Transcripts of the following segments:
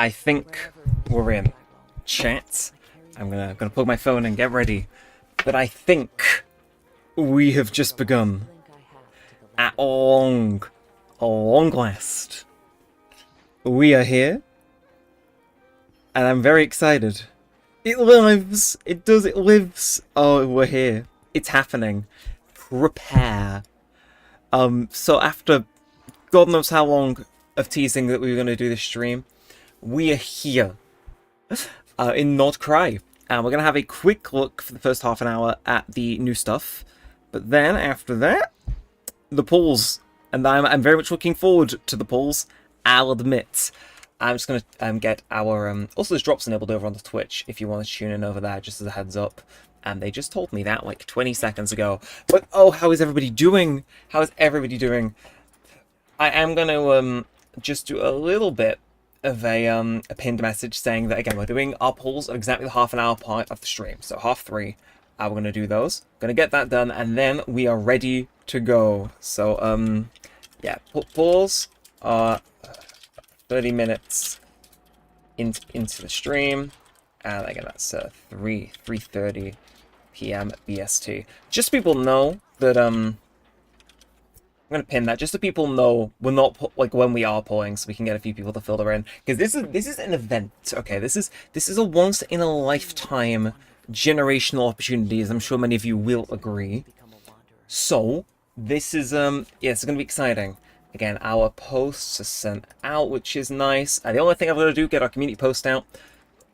I think we're in. Chat. I'm gonna plug my phone and get ready. But I think we have just begun. At long last. We are here. And I'm very excited. It lives! It does, it lives! Oh, we're here. It's happening. Prepare. So after God knows how long of teasing that we were going to do this stream, we are here. In Krai. And we're going to have a quick look for the first half an hour at the new stuff. But then, after that, the polls. And I'm very much looking forward to the polls, I'll admit. I'm just going to get our... also, there's drops enabled over on the Twitch if you want to tune in over there, just as a heads up. And they just told me that like 20 seconds ago. But, oh, how is everybody doing? How is everybody doing? I am going to just do a little bit of a pinned message saying that, again, we're doing our polls at exactly the half an hour part of the stream. So, 3:30, we're going to do those. Going to get that done, and then we are ready to go. So, yeah, polls are 30 minutes into the stream. And again, that's 3:30 p.m. BST. Just so people know that I'm gonna pin that just so people know we're not like when we are polling, so we can get a few people to filter in, because this is an event. Okay, this is a once in a lifetime generational opportunity, as I'm sure many of you will agree. So this is yeah, it's gonna be exciting. Again, our posts are sent out, which is nice. The only thing I've got to do, get our community post out.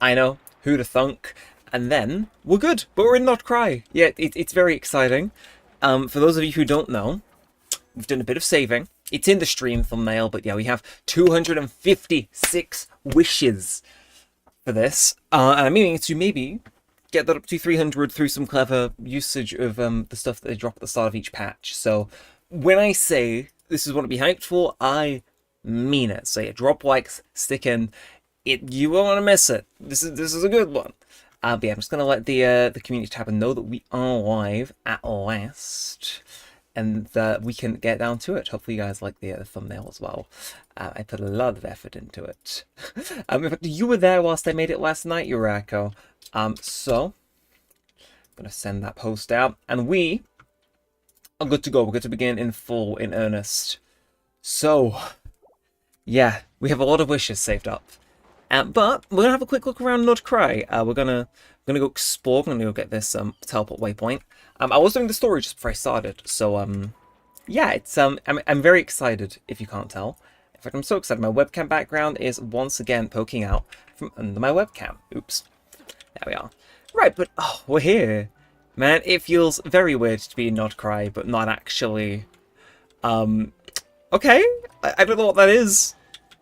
I know, who to thunk. And then, we're good. But we're in Not Cry. Yeah, it's very exciting. For those of you who don't know, we've done a bit of saving. It's in the stream thumbnail, but yeah, we have 256 wishes for this. And I'm meaning to maybe get that up to 300 through some clever usage of the stuff that they drop at the start of each patch. So, when I say this is what to be hyped for, I mean it. So yeah, drop likes, stick in. You won't want to miss it. This is a good one. But yeah, I'm just gonna let the community tab know that we are live at last, and that we can get down to it. Hopefully, you guys like the thumbnail as well. I put a lot of effort into it. In fact, you were there whilst I made it last night, Eurako. So I'm gonna send that post out, and we are good to go. We're good to begin in earnest. So, yeah, we have a lot of wishes saved up. But we're gonna have a quick look around Nud Cry. We're gonna go explore. I'm gonna go get this teleport waypoint. I was doing the story just before I started, so yeah, it's I'm very excited. If you can't tell, in fact, I'm so excited. My webcam background is once again poking out from under my webcam. Oops, there we are. Right, but oh, we're here. Man, it feels very weird to be in Nud Cry, but not actually. Okay, I don't know what that is.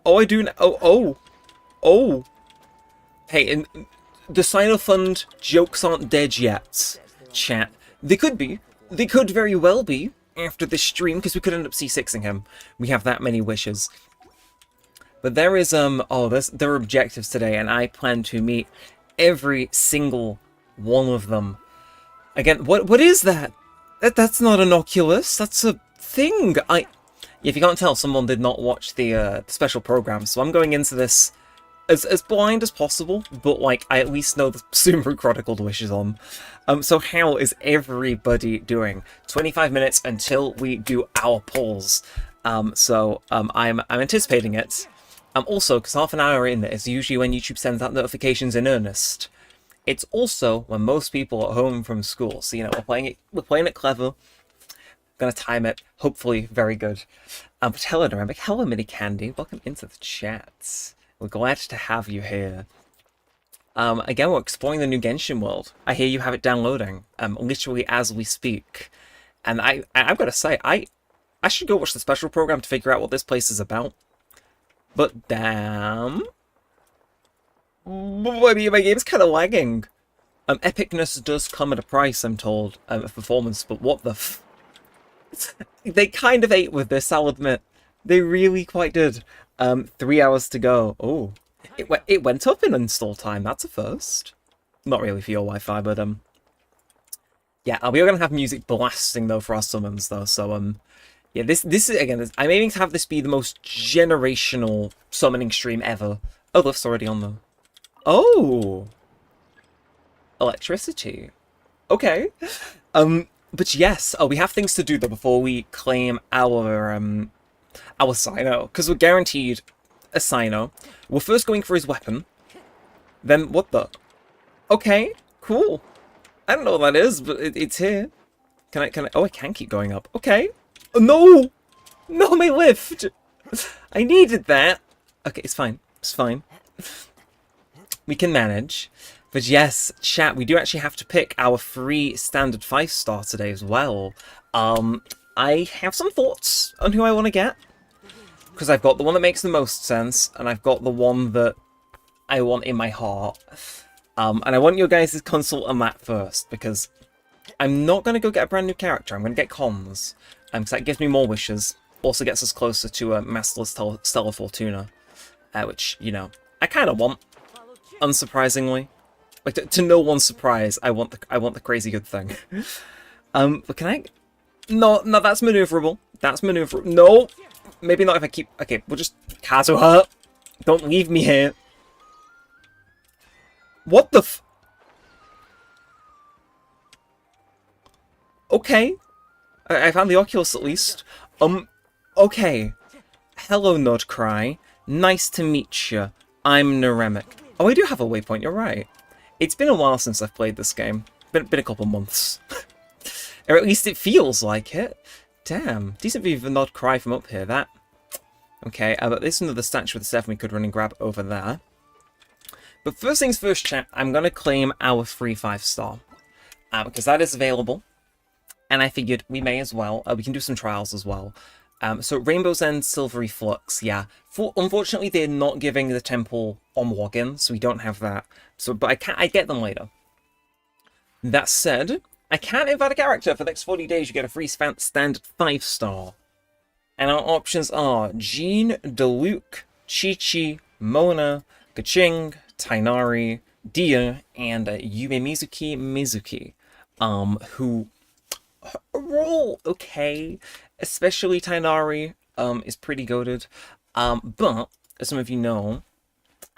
Oh, I do know. Oh. Hey, and the Cyno Fund jokes aren't dead yet, chat. They could be. They could very well be after this stream, because we could end up C6ing him. We have that many wishes. But there is, there are objectives today, and I plan to meet every single one of them. Again, what is that? That's not an Oculus. That's a thing. If you can't tell, someone did not watch the special program, so I'm going into this as blind as possible, but like I at least know the Subaru Chronicled wishes on. So how is everybody doing? 25 minutes until we do our polls. I'm anticipating it. Also, because half an hour in is usually when YouTube sends out notifications in earnest. It's also when most people are home from school. So, you know, we're playing it clever. Gonna time it, hopefully very good. But hello, Neremik. Hello, Mini Candy. Welcome into the chat. We're glad to have you here. Again, we're exploring the new Genshin world. I hear you have it downloading, literally as we speak. And I've got to say, I should go watch the special program to figure out what this place is about. But damn. My game's kind of lagging. Epicness does come at a price, I'm told, of performance, but what the f... They kind of ate with this, I'll admit. They really quite did. 3 hours to go. Oh, it went up in install time. That's a first. Not really for your Wi-Fi, but yeah, we are gonna have music blasting though for our summons though. So yeah, this is again. I'm aiming to have this be the most generational summoning stream ever. Oh, the lift's already on the... Oh! Electricity. Okay. But yes, we have things to do though before we claim our Cyno, because we're guaranteed a Cyno. We're first going for his weapon. Then what the? Okay, cool. I don't know what that is, but it's here. Can I? Oh, I can keep going up. Okay. Oh, no! No, my lift! I needed that. Okay, it's fine. It's fine. We can manage. But yes, chat, we do actually have to pick our free standard 5-star today as well. I have some thoughts on who I want to get. Because I've got the one that makes the most sense, and I've got the one that I want in my heart. And I want your guys' consult on that first, because I'm not going to go get a brand new character. I'm going to get Cons. Because that gives me more wishes. Also gets us closer to Masterless Stellar Fortuna. Which, you know, I kind of want, unsurprisingly. Like, to no one's surprise, I want the crazy good thing. But can I... No, that's maneuverable. That's maneuverable. No! Maybe not if I keep... Okay, we'll just... Kazuha! Don't leave me here. What the f... Okay. I found the Oculus at least. Okay. Hello, Krai. Nice to meet you. I'm Neremik. Oh, I do have a waypoint, you're right. It's been a while since I've played this game. Been a couple months. Or at least it feels like it. Damn. Decent view of the Krai from up here, that. Okay, but there's another statue with the 7 we could run and grab over there. But first things first, chat, I'm going to claim our free 5-star. Because that is available. And I figured we may as well. We can do some trials as well. So Rainbow's End, Silvery Flux, yeah. Unfortunately, they're not giving the temple on login, so we don't have that. So, but I get them later. That said, I can't invite a character for the next 40 days. You get a free standard 5-star. And our options are Jean, Diluc, Chi-Chi, Mona, Gaching, Tainari, Dia, and Yume Mizuki, who roll okay. Especially Tainari is pretty goated. But, as some of you know,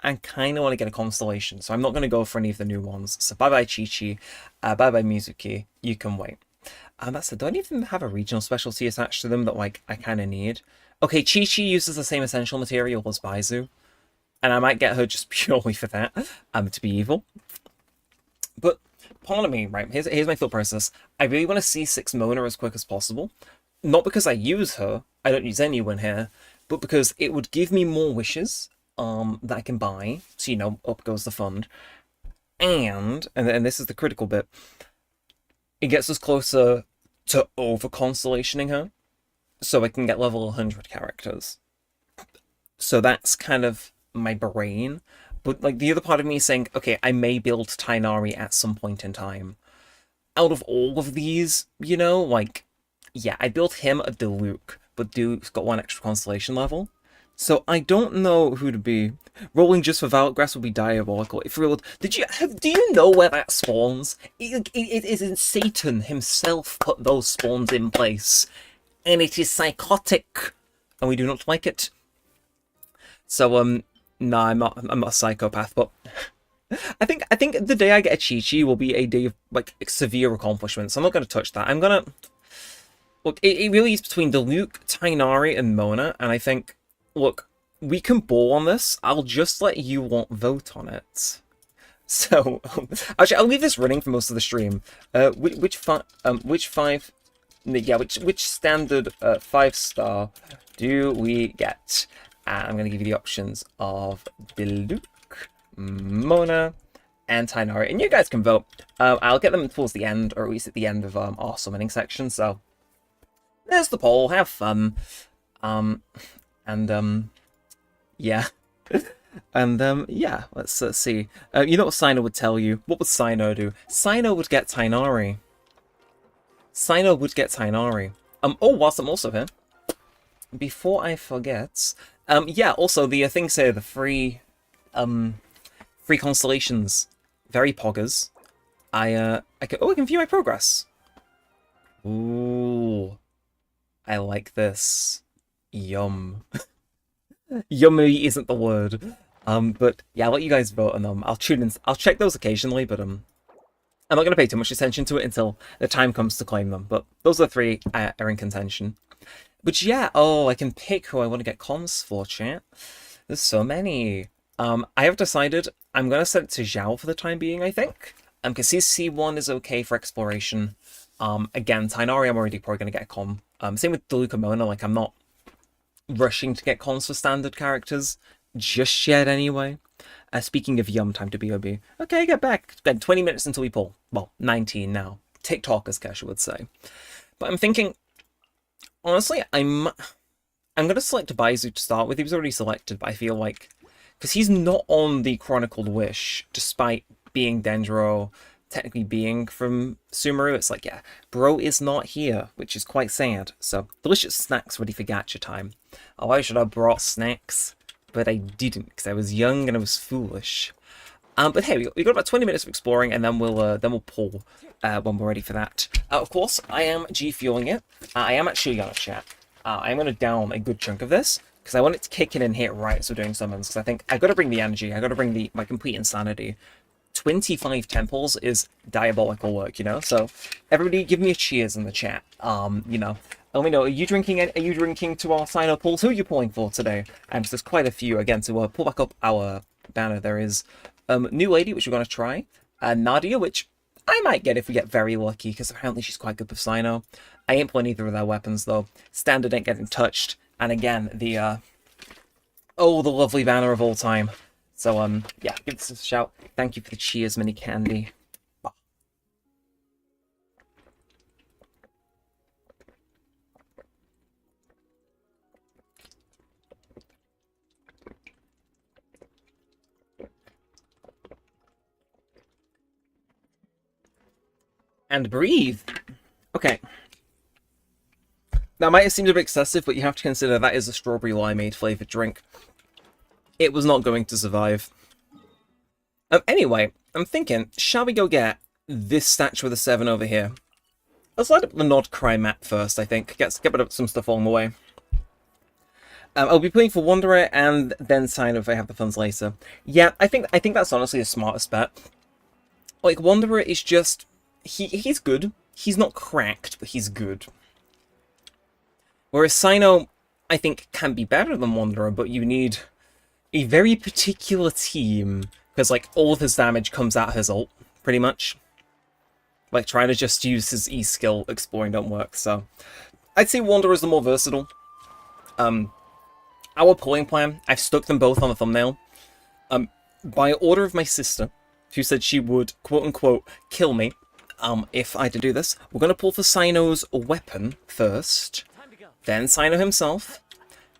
I kind of want to get a constellation, so I'm not going to go for any of the new ones. So bye-bye Chi-Chi, bye-bye Mizuki, you can wait. That said, do any of them have a regional specialty attached to them that, like, I kind of need? Okay, Chi-Chi uses the same essential material as Baizu, and I might get her just purely for that, to be evil. But, part of me, right, here's my thought process. I really want to see 6 Mona as quick as possible. Not because I use her, I don't use anyone here, but because it would give me more wishes that I can buy, so, you know, up goes the fund. And this is the critical bit, it gets us closer to over-constellationing her, so I can get level 100 characters. So that's kind of my brain, but, like, the other part of me is saying, okay, I may build Tainari at some point in time. Out of all of these, you know, like... Yeah, I built him a Diluc, but Diluc's got 1 extra constellation level. So I don't know who to be. Rolling just for Valgrass would be diabolical. If we rolled, do you know where that spawns? It is in Satan himself put those spawns in place. And it is psychotic. And we do not like it. So, no, I'm not a psychopath, but I think the day I get a Chi-Chi will be a day of, like, severe accomplishments. I'm not going to touch that. I'm going to... Look, it really is between Diluc, Tainari, and Mona, and I think, look, we can ball on this. I'll just let you vote on it. So, actually, I'll leave this running for most of the stream. Which standard 5-star do we get? I'm going to give you the options of Diluc, Mona, and Tainari, and you guys can vote. I'll get them towards the end, or at least at the end of our summoning section, so... There's the poll, have fun. Yeah. And, yeah, let's see. You know what Cyno would tell you? What would Cyno do? Cyno would get Tainari. Cyno would get Tainari. Oh, whilst I'm also here, before I forget, yeah, also the things here, the free constellations, very poggers. I can view my progress. Ooh. I like this. Yum. Yummy isn't the word. But yeah, I'll let you guys vote on them. I'll tune in. I'll check those occasionally, but I'm not going to pay too much attention to it until the time comes to claim them. But those are three are in contention. But yeah, oh, I can pick who I want to get comms for, chat. There's so many. I have decided I'm going to set it to Zhao for the time being, I think. Because his C1 is okay for exploration. Again, Tainari, I'm already probably going to get a comm. Same with DeLuca Mona, like, I'm not rushing to get comms for standard characters just yet anyway. Speaking of yum time to BOB. Okay, get back. It's been 20 minutes until we pull. Well, 19 now. TikTok, as Kesha would say. But I'm thinking, honestly, I'm going to select Baizu to start with. He was already selected, but I feel like, because he's not on the Chronicled Wish, despite being Dendro, technically being from Sumeru, it's like, yeah, bro is not here, which is quite sad. So, delicious snacks ready for gacha time. Oh, I should have brought snacks, but I didn't, because I was young and I was foolish. But hey, we got about 20 minutes of exploring, and then we'll pull when we're ready for that. Of course, I am G-fueling it. I am actually gonna chat. I'm gonna down a good chunk of this, because I want it to kick in and hit right as we're doing summons, because I think I've got to bring the energy, I've got to bring my complete insanity. 25 temples is diabolical work, you know? So, everybody give me a cheers in the chat. You know, let me know, are you drinking to our Cyno pulls? Who are you pulling for today? And there's quite a few, again, to pull back up our banner. There is New Lady, which we're going to try. Nadia, which I might get if we get very lucky, because apparently she's quite good with Cyno. I ain't pulling either of their weapons, though. Standard ain't getting touched. And again, the lovely banner of all time. So, yeah, give this a shout. Thank you for the cheers, mini candy. And breathe. Okay. That might have seemed a bit excessive, but you have to consider that is a strawberry limeade flavored drink. It was not going to survive. Anyway, I'm thinking, shall we go get this statue of the 7 over here? Let's light up the Nod Krai map first, I think. Get rid of some stuff along the way. I'll be playing for Wanderer and then Cyno if I have the funds later. Yeah, I think that's honestly the smartest bet. Like, Wanderer is just... He's good. He's not cracked, but he's good. Whereas Cyno, I think, can be better than Wanderer, but you need a very particular team. Because, like, all of his damage comes out his ult, pretty much. Like, trying to just use his E-skill exploring don't work, so... I'd say Wanderer is the more versatile. Our pulling plan, I've stuck them both on the thumbnail. By order of my sister, who said she would, quote-unquote, kill me, if I had to do this, we're going to pull for Cyno's weapon first, then Cyno himself,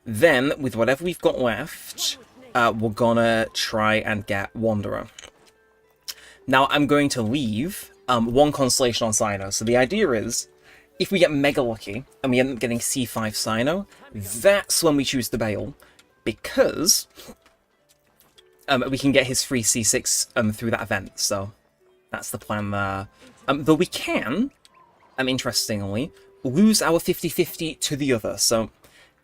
then, with whatever we've got left, we're gonna try and get Wanderer. Now, I'm going to leave one constellation on Cyno, so the idea is, if we get mega lucky, and we end up getting C5 Cyno, that's when we choose to bail, because we can get his free C6 through that event, so that's the plan there. Though we can, interestingly, lose our 50-50 to the other, so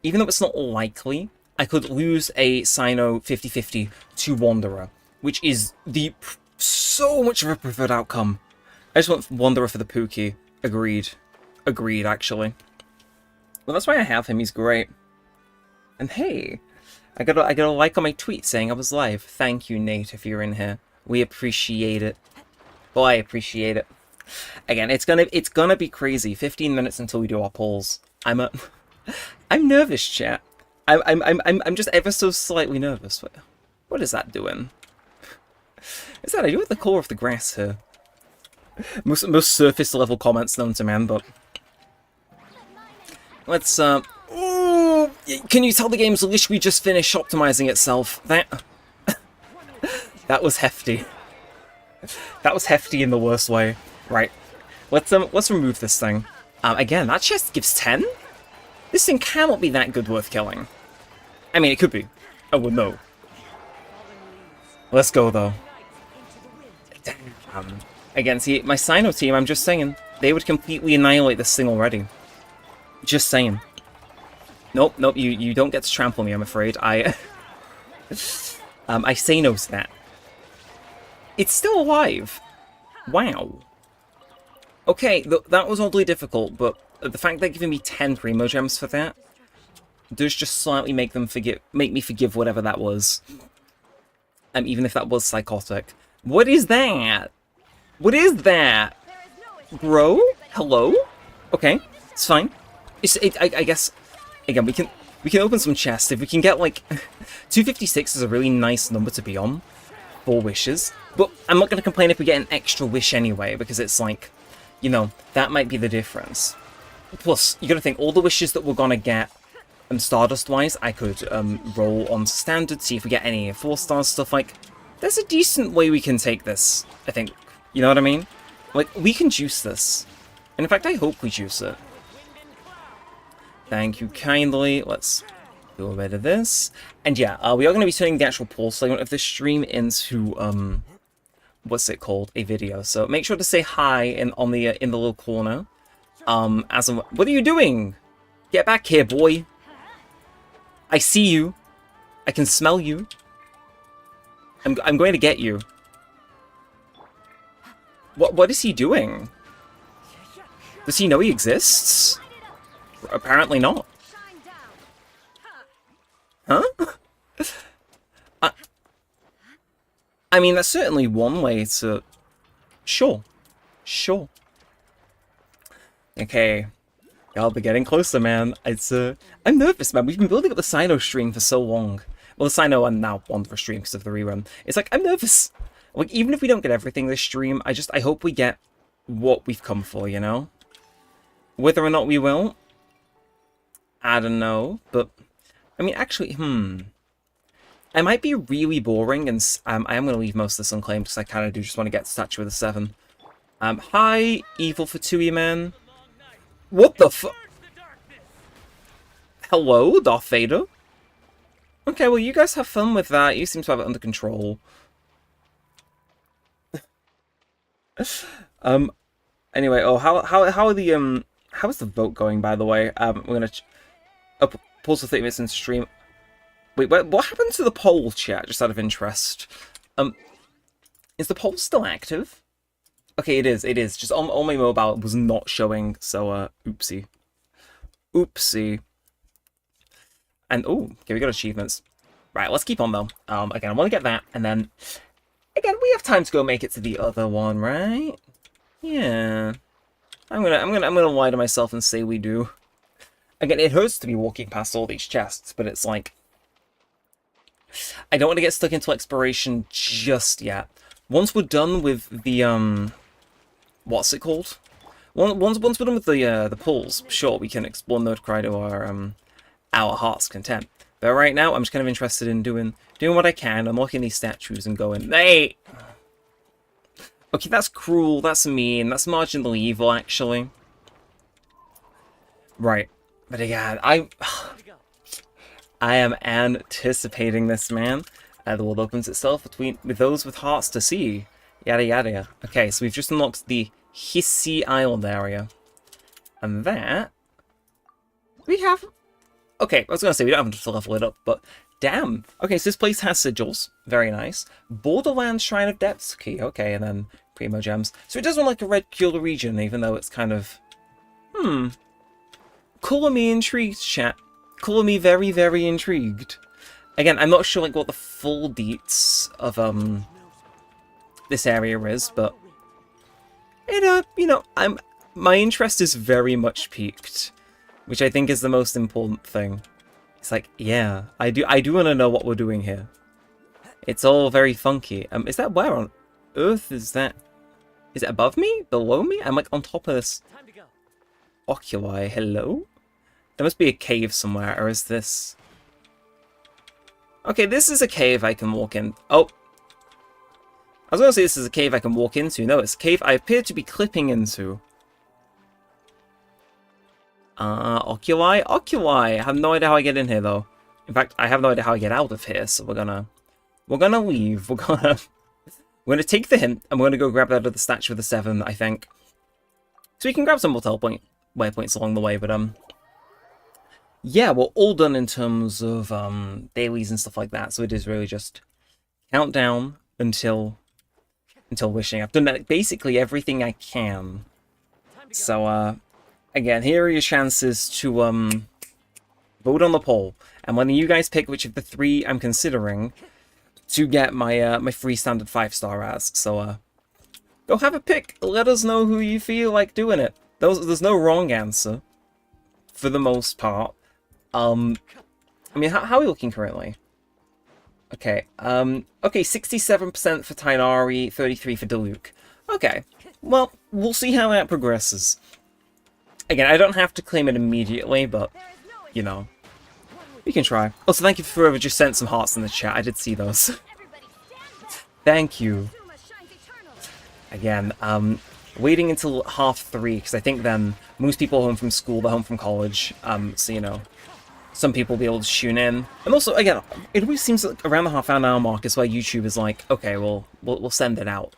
even though it's not likely, I could lose a Cyno 50-50 to Wanderer, which is so much of a preferred outcome. I just want Wanderer for the Pookie. Agreed. Agreed, actually. Well, that's why I have him, he's great. And hey, I got a like on my tweet saying I was live. Thank you, Nate, if you're in here. We appreciate it. Well, I appreciate it. Again, it's gonna be crazy. 15 minutes until we do our polls. I'm nervous, chat. I'm just ever so slightly nervous. What is that doing? Is that I do with the colour of the grass here? Most surface level comments known to man, but let's ooh, can you tell the game's literally just finished optimizing itself? That was hefty. That was hefty in the worst way. Right. Let's remove this thing. Again, that chest gives 10? This thing cannot be that good worth killing. I mean, it could be. I would know. Let's go, though. Damn. Again, see, my Cyno team, I'm just saying, they would completely annihilate this thing already. Just saying. Nope, you don't get to trample me, I'm afraid. I say no to that. It's still alive. Wow. Okay, that was oddly difficult, but the fact they're giving me 10 Primo Gems for that does just slightly make me forgive whatever that was. Even if that was psychotic. What is that? What is that? Bro? Hello? Okay, it's fine. I guess, again, we can open some chests. If we can get, like, 256 is a really nice number to be on. 4 wishes. But I'm not going to complain if we get an extra wish anyway, because it's like, you know, that might be the difference. Plus, you got to think, all the wishes that we're going to get, Stardust-wise, I could roll on standard, see if we get any 4-star stuff. Like, there's a decent way we can take this, I think. You know what I mean? Like, we can juice this. And in fact, I hope we juice it. Thank you kindly. Let's do a bit of this. And yeah, we are going to be turning the actual pulse segment of this stream into, what's it called? A video. So make sure to say hi in the little corner. What are you doing? Get back here, boy. I see you. I can smell you. I'm going to get you. What is he doing? Does he know he exists? Apparently not. Huh? I mean, that's certainly one way to... Sure. Sure. Okay. Y'all be getting closer, man. I'm nervous, man. We've been building up the Cyno stream for so long. Well, the Cyno and now Wanderer stream because of the rerun. It's like, I'm nervous. Like, even if we don't get everything this stream, I hope we get what we've come for, you know? Whether or not we will, I don't know. But, I mean, actually, I might be really boring, and I am going to leave most of this unclaimed because I kind of do just want to get Statue of the 7. Hi, Evil Fatui, man. What the fu- Hello, Darth Vader? Okay, well, you guys have fun with that. You seem to have it under control. Anyway, how are the, how is the vote going, by the way? We're gonna... pause for 30 minutes in stream. Wait, what happened to the poll, chat, just out of interest? Is the poll still active? Okay, it is. Just on my mobile, it was not showing, so, oopsie. Oopsie. And, oh, okay, we got achievements. Right, let's keep on, though. Again, I want to get that, and then... Again, we have time to go make it to the other one, right? Yeah. I'm gonna lie to myself and say we do. Again, it hurts to be walking past all these chests, but it's like... I don't want to get stuck into exploration just yet. Once we're done with the, what's it called? Once we're done with the pulls, sure, we can explore Node Krai to our heart's content. But right now, I'm just kind of interested in doing what I can, unlocking these statues and going, hey! Okay, that's cruel, that's mean, that's marginally evil, actually. Right. But again, I am anticipating this, man. The world opens itself with those with hearts to see. Yada yada. Okay, so we've just unlocked the Hissy Island area. And that... we have... Okay, I was going to say, we don't have to level it up, but damn. Okay, so this place has sigils. Very nice. Borderlands Shrine of Depths key. Okay, and then Primo Gems. So it does look like a regular region, even though it's kind of... Colour me intrigued, chat. Colour me very, very intrigued. Again, I'm not sure like what the full deets of this area is, but it you know, my interest is very much piqued, which I think is the most important thing. It's like, yeah, I do want to know what we're doing here. It's all very funky. Is that where on earth is that? Is it above me? Below me? I'm like on top of this. Oculi, hello? There must be a cave somewhere, or is this... Okay, this is a cave I can walk in. Oh. I was going to say this is a cave I can walk into. No, it's a cave I appear to be clipping into. Oculi? Oculi! I have no idea how I get in here, though. In fact, I have no idea how I get out of here, so we're gonna leave. We're gonna take the hint, and we're gonna go grab that other statue of the 7, I think. So we can grab some more waypoints along the way, but, yeah, we're all done in terms of, dailies and stuff like that, so it is really just countdown until wishing. I've done basically everything I can. So, again, here are your chances to, vote on the poll. And when you guys pick which of the 3 I'm considering to get my, my free standard 5-star as. So, go have a pick. Let us know who you feel like doing it. There's no wrong answer, for the most part. I mean, how are we looking currently? Okay, okay, 67% for Tainari, 33 for Diluc. Okay, well, we'll see how that progresses. Again, I don't have to claim it immediately, but, you know, we can try. Also, thank you for whoever just sent some hearts in the chat. I did see those. Thank you. Again, waiting until 3:30, because I think then most people are home from school, they're home from college, so, you know, some people will be able to tune in. And also, again, it always seems like around the half-hour mark is where YouTube is like, okay, well, we'll send it out.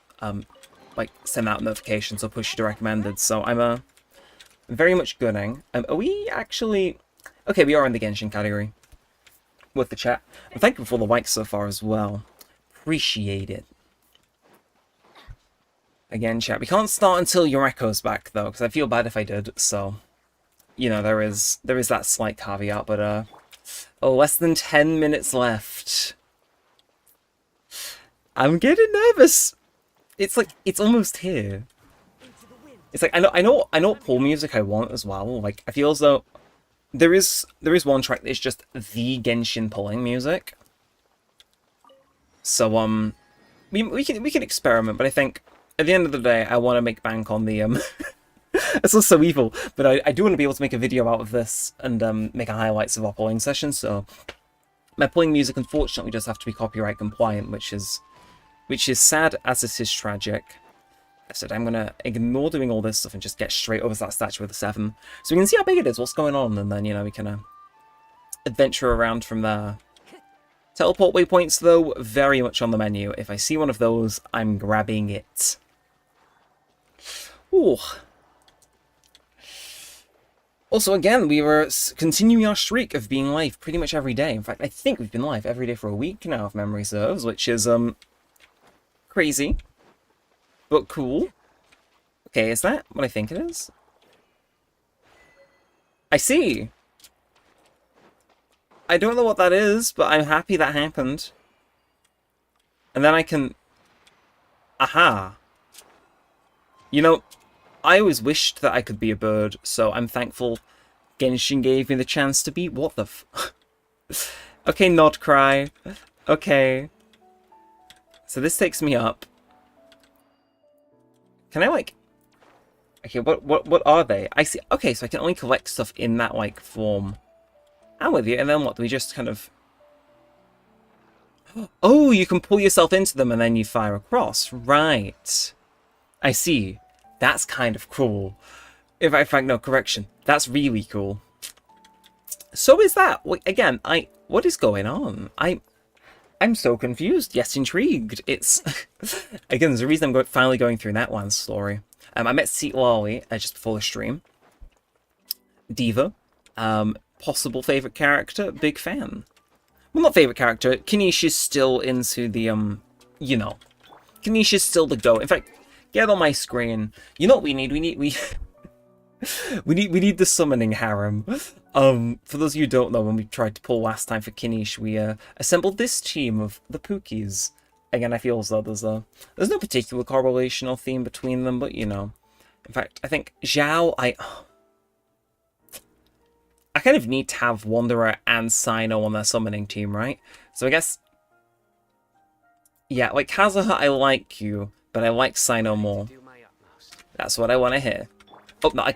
Like, send out notifications or push you to recommended. So I'm very much gunning. Are we actually... Okay, we are in the Genshin category. With the chat. And thank you for the likes so far as well. Appreciate it. Again, chat, we can't start until your echo's back, though, because I feel bad if I did, so... You know, there is that slight caveat, but, oh, less than 10 minutes left. I'm getting nervous. It's like, it's almost here. It's like, I know what pull music I want as well. Like, I feel as though there is one track that's just the Genshin pulling music. So, we can experiment, but I think at the end of the day, I want to make bank on the, It's so evil, but I do want to be able to make a video out of this and make a highlights of our polling session, so my polling music unfortunately does have to be copyright compliant, which is sad as it is tragic. I said I'm going to ignore doing all this stuff and just get straight over to that statue with a 7, so we can see how big it is, what's going on, and then, you know, we can adventure around from there. Teleport waypoints, though, very much on the menu. If I see one of those, I'm grabbing it. Ooh. Also, again, we were continuing our streak of being live pretty much every day. In fact, I think we've been live every day for a week now, if memory serves, which is, crazy. But cool. Okay, is that what I think it is? I see. I don't know what that is, but I'm happy that happened. And then I can... Aha. You know... I always wished that I could be a bird, so I'm thankful Genshin gave me the chance to be. What the f... Okay, not Krai. Okay. So this takes me up. Can I, like... Okay, what are they? I see... Okay, so I can only collect stuff in that, like, form. I'm with you, and then what? Do we just kind of... Oh, you can pull yourself into them and then you fire across. Right. I see. That's kind of cool. In fact, no, correction. That's really cool. So is that. Again, what is going on? I'm so confused, yet intrigued. It's... Again, there's a reason I'm finally going through that one story. I met Lolly just before the stream. Diva. Possible favourite character. Big fan. Well, not favourite character. Kinishi's still into the, you know. Kinishi's still the go. In fact... Get on my screen. You know what we need? We need the summoning harem. For those of you who don't know, when we tried to pull last time for Kinish, we assembled this team of the Pookies. Again, I feel as though there's no particular correlation or theme between them, but you know. In fact, I think Zhao, I kind of need to have Wanderer and Cyno on their summoning team, right? So I guess, yeah, like Kazuha, I like you. But I like Cyno more. That's what I want to hear. Oh, no,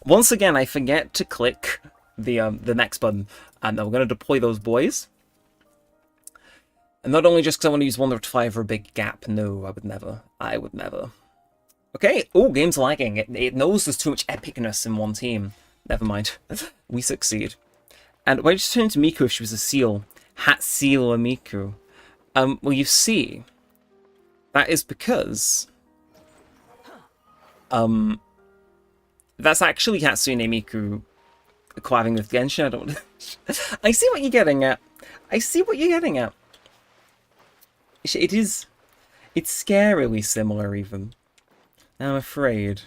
once again, I forget to click the next button. And we're going to deploy those boys. And not only just because I want to use Wanderer to fly over a big gap. No, I would never. I would never. Okay. Oh, game's lagging. It knows there's too much epicness in one team. Never mind. We succeed. And when I just turned to Miku if she was a seal. Hatsila Miku. Well, you see... That is because, that's actually Hatsune Miku collabing with Genshin. I see what you're getting at. I see what you're getting at. It is... It's scarily similar, even. I'm afraid.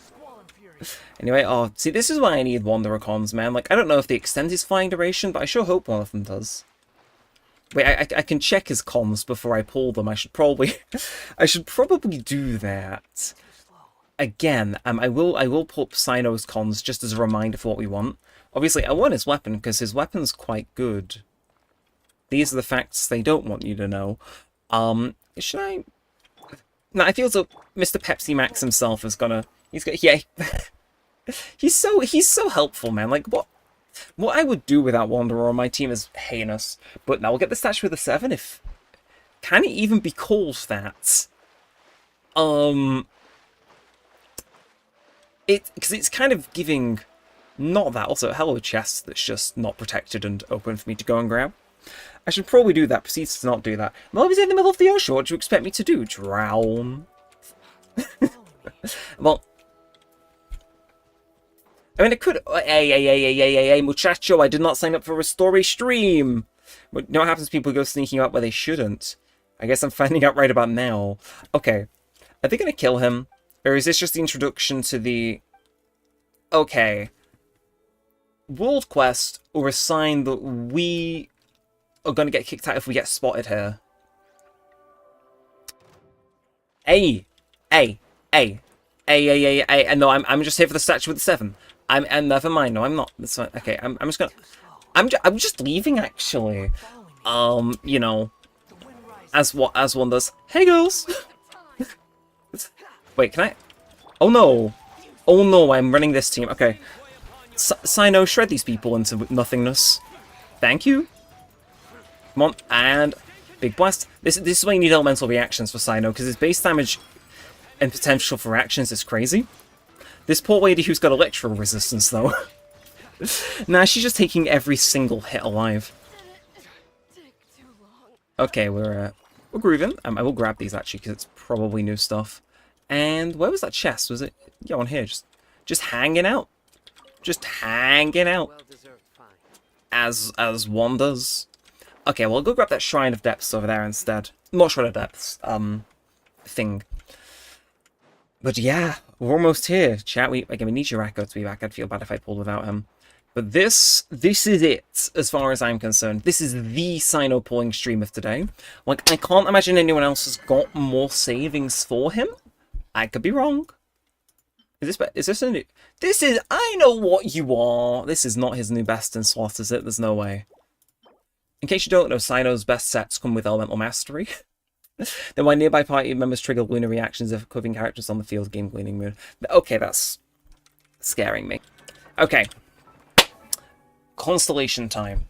Anyway, oh, see, this is why I need Wanderer comms, man. Like, I don't know if they extend his flying duration, but I sure hope one of them does. Wait, I can check his comms before I pull them. I should probably... I should probably do that. Again, I will pull up Cyno's comms just as a reminder for what we want. Obviously, I want his weapon, because his weapon's quite good. These are the facts they don't want you to know. Should I... No, I feel as though Mr. Pepsi Max himself is gonna... He's got... Yeah. he's so helpful, man. Like, what I would do without Wanderer on my team is heinous. But now we'll get the statue with a 7 if... Can it even be called that? Because it's kind of giving... Not that, also a hello chest that's just not protected and open for me to go and grab. I should probably do that, proceeds to not do that. Well, I was in the middle of the ocean, what do you expect me to do? Drown? Well... I mean, it could... Hey, muchacho, I did not sign up for a story stream! But you know what happens to people who go sneaking out where they shouldn't? I guess I'm finding out right about now. Okay. Are they going to kill him? Or is this just the introduction to the... Okay. World quest, or a sign that we are going to get kicked out if we get spotted here. Hey, no, I'm just here for the statue with the 7. And never mind. No, I'm not. That's fine. Okay, I'm just gonna. I'm just leaving actually. You know, as one does. Hey, girls. Wait, can I? Oh no! Oh no! I'm running this team. Okay. Cyno, shred these people into nothingness. Thank you. Come on, and big blast. This is why you need elemental reactions for Cyno, because his base damage and potential for reactions is crazy. This poor lady who's got electro resistance, though. Nah, she's just taking every single hit alive. Okay, we're grooving. I will grab these, actually, because it's probably new stuff. And where was that chest? Was it... Yeah, on here. Just hanging out. Just hanging out. As one does. Okay, well, I'll go grab that Shrine of Depths over there instead. Not Shrine of Depths, thing. But yeah, we're almost here. Chat, we need Jurako to be back. I'd feel bad if I pulled without him. But this is it, as far as I'm concerned. This is the Cyno pulling stream of today. Like, I can't imagine anyone else has got more savings for him. I could be wrong. Is this a new... This is... I know what you are. This is not his new best in slot, is it? There's no way. In case you don't know, Cyno's best sets come with Elemental Mastery. Then why nearby party members trigger lunar reactions if covering characters on the field game gleaning mood. Okay, that's scaring me. Okay. Constellation time.